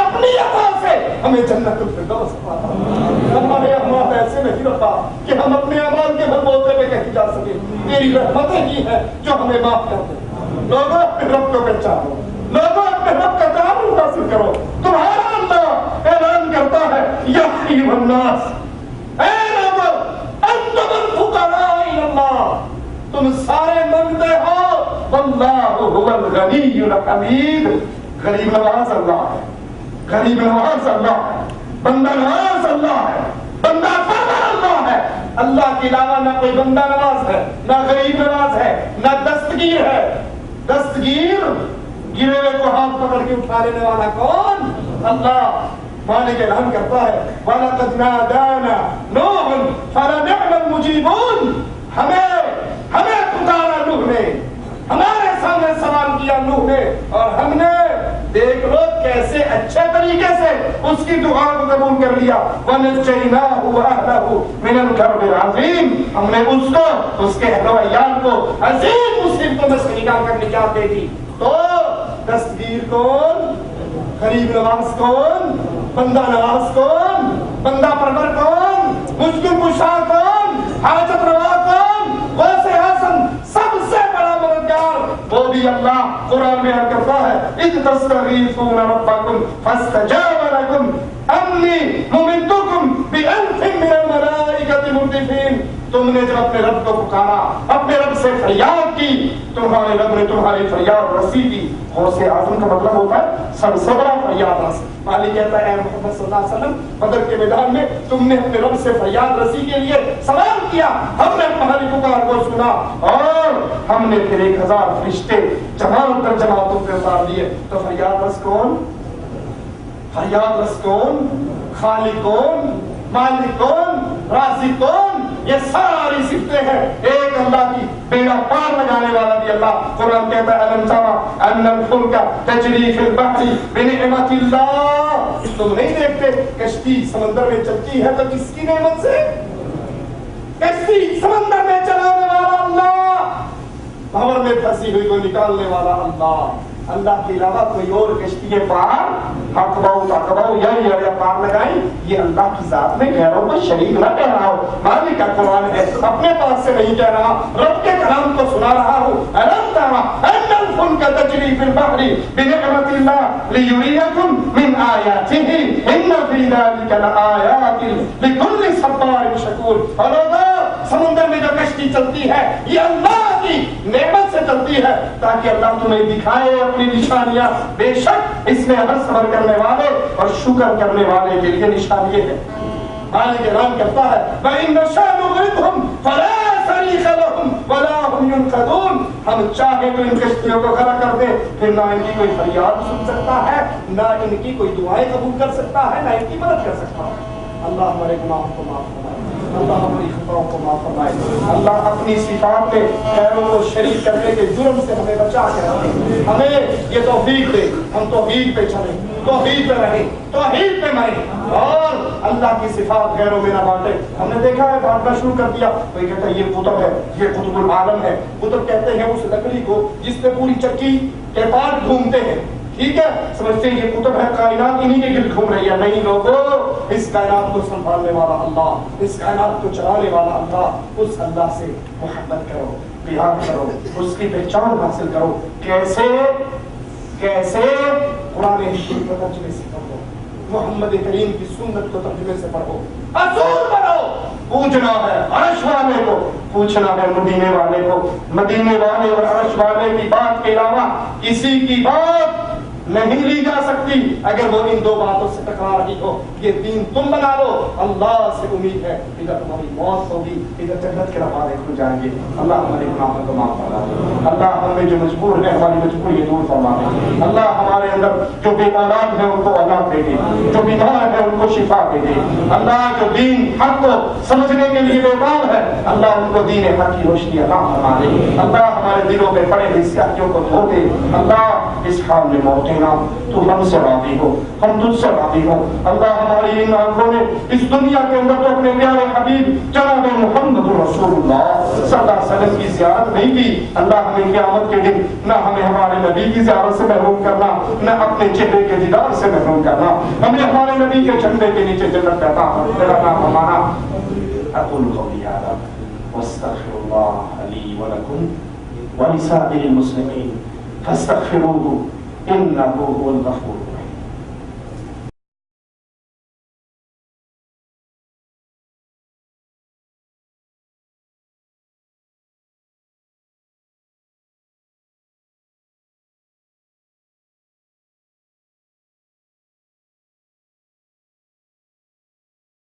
اپنی عطا سے ہمیں جنت الفردوس عطا فرما. ہمارے اعمال ایسے نہیں رکھا کہ ہم اپنے اعمال کے بلبوتے پہ کہیں جا سکیں. تیری رحمتیں ہی ہیں جو ہمیں معاف کر دے. لوگوں اپنے رب کو پہچانو، لوگوں اپنے رب کا تعارف حاصل کرو. تمہارا اللہ اعلان کرتا ہے یا ایھا الناس، اے لوگوں انتم الفقراء الی اللہ، تم سارے منگتے ہو، واللہ هو الغنی الحمید. غریب نواز اللہ ہے، غریب نواز اللہ ہے، بندہ نواز اللہ ہے، بندہ پرور اللہ ہے. اللہ کے علاوہ نہ کوئی بندہ نواز ہے، نہ غریب نواز ہے، نہ دستگیر ہے. دستگیر گرے ہوئے کو ہاتھ پکڑ کے اٹھا لینے والا کون؟ اللہ. مالک اعلان کرتا ہے وَلَقَدْ نَادَانَا نُوحٌ فَلَنِعْمَ الْمُجِيبُونَ. ہمیں پکارا نوح نے، ہمارے سامنے سوال کیا نوح نے، اور ہم نے دیکھ لو کیسے اچھے طریقے سے اس کی دعا کو قبول کر لیا. وَنَجَّيْنَاهُ وَأَهْلَهُ مِنَ الْكَرْبِ الْعَظِيمِ. ہم نے اس کو، اس کے اہل و عیال کو عظیم مصیبتوں میں سے نکال کر نجات دے دی. تو دستگیر کون؟ غریب نواز کون؟ بندہ نواز کون؟ بندہ پرور کون؟ مشکل کشا کون؟ حاجت روا کون؟ غوث حسن سب سے بڑا مددگار وہ بھی اللہ. قرآن میں کرتا ہے اذ تستغیثون ربکم فاستجاب لکم انی ممدکم بألف من الملائکۃ مردفین. تم نے جب اپنے رب کو پکارا، اپنے رب سے فریاد کی، تمہارے رب نے تمہاری فریاد رسی کی۔ غوث اعظم کا مطلب ہوتا ہے سب سے بڑا فریاد رس۔ مالک کہتا ہے اے محمد صلی اللہ علیہ وسلم، بدر کے میدان میں تم نے اپنے رب سے فریاد رسی کے لیے سوال کیا، ہم نے تمہاری پکار کو سنا اور ہم نے پھر 1000 فرشتے جماعت در جماعت تم پہ اتار دیے۔ تو فریاد رس کون؟ فریاد رس کون؟ خالق کون؟ مالک کون؟ رازق کون؟ یہ ساری صفتیں ہیں ایک اللہ کی، بیڑا پار لگانے والا بھی اللہ۔ قرآن کہتا ہے الم تر ان الفلک تجری فی البحر بنعمت اللہ، تم نہیں دیکھتے کشتی سمندر میں چلتی ہے تو کس کی نعمت سے؟ کشتی سمندر میں چلانے والا اللہ، بھور میں پھنسی ہوئی کو نکالنے والا اللہ۔ اللہ کے علاوہ کوئی اور کشتی پار حقباؤ یا پار لگائیں، یہ اللہ کی ذات میں غیروں کو شریک نہ کہہ رہا ہو۔ مالک کا قرآن ہے، اپنے پاس سے نہیں کہہ رہا، رب کے کلام کو سنا رہا ہوں۔ الم تر ان الفلک تجری فی البحر بنعمت اللہ لیریکم من آیاتہ ان فی ذلک لآیات لکل صبار شکور۔ اور سمندر میں جو کشتی چلتی ہے یہ اللہ کی نعمت سے چلتی ہے تاکہ اللہ تمہیں دکھائے اپنی نشانیاں۔ بے شک اس میں ہر صبر کرنے والے اور شکر کرنے والے کے لیے نشانی ہے۔ مالک اعلان کرتا ہے وَإِن نَّشَأْ نُغْرِقْهُمْ فَلَا صَرِيخَ لَهُمْ وَلَا هُمْ يُنْقَذُونَ۔ ہم چاہے تو ان کشتیوں کو غرق کر دیں، پھر نہ ان کی کوئی فریاد سن سکتا ہے، نہ ان کی کوئی دعائیں قبول کر سکتا ہے، نہ ان کی مدد کر سکتا ہے۔ اللہ ہمارے گناہوں کو معاف فرمائے، اللہ ہماری خطاؤں کو معاف فرمائے، اللہ اپنی صفات میں غیروں کو شریک کرنے کے جرم سے ہمیں بچا کے رکھے، ہمیں یہ توفیق دے ہم توحید پہ چلیں، توحید پہ رہیں، توحید پہ مریں اور اللہ کی صفات غیروں میں نہ بانٹیں۔ ہم نے دیکھا ہے بانٹنا شروع کر دیا، کوئی کہتا ہے یہ قطب ہے، یہ قطب العالم ہے۔ قطب کہتے ہیں اس لکڑی کو جس پہ پوری چکی کے پارٹ گھومتے ہیں، ٹھیک ہے، سمجھتے ہیں یہ قطب ہے، کائنات انہی کے گرد گھوم رہی ہے۔ نہیں لوگوں، اس کائنات کو سنبھالنے والا اللہ، اس کائنات کو چلانے والا اللہ، اس اللہ سے محبت کرو، پیار کرو، اس کی پہچان حاصل کرو۔ کیسے؟ قرآن حکیم کو ترجمے سے پڑھو، محمد کریم کی سنت کو ترجمے سے پڑھو، اصول پڑھو۔ پوچھنا ہے عرش والے کو، پوچھنا ہے مدینے والے کو۔ مدینے والے اور عرش والے کی بات کے علاوہ کسی کی بات نہیں لی جا سکتی اگر وہ ان دو باتوں سے ٹکرا رہی ہو۔ یہ دین تم بنا لو، اللہ سے امید ہے ادھر تمہاری موت ہوگی، ادھر جنت کے دروازے کھل جائیں گے۔ اللہ ہمارے گناہوں کو معاف فرما دے، اللہ ہمیں جو مجبور ہے ہماری مجبوری دور فرما دے، اللہ ہمارے اندر جو بے اولاد ہے ان کو اولاد دے دے، جو بیمار ہے ان کو شفا دے دے، اللہ جو دین حق کو سمجھنے کے لیے بیکار ہے اللہ ان کو دین حق کی روشنی عطا فرما دے، اللہ ہمارے دلوں میں پڑے ہوئے سیاہیوں کو دھو دے۔ اللہ اس حال میں موت تو ہم سے راضی ہو، ہم تجھ سے راضی ہو۔ اللہ ہماری ان آنکھوں نے اس دنیا کے اندر تو اپنے پیارے حبیب جناب محمد رسول اللہ صلی اللہ علیہ وسلم کی زیارت نہیں کی۔ اللہ ہمیں قیامت کے دن نہ ہمیں ہمارے نبی کی زیارت سے محروم کرنا، نہ اپنے چہرے کے دیدار سے محروم کرنا، ہمیں ہمارے نبی کے جھنڈے کے نیچے جنت عطا فرمانا۔ اقول قولی ھذا واستغفر اللہ لی ولکم ولسائر المسلمین فاستغفروہ انہ هو الغفور۔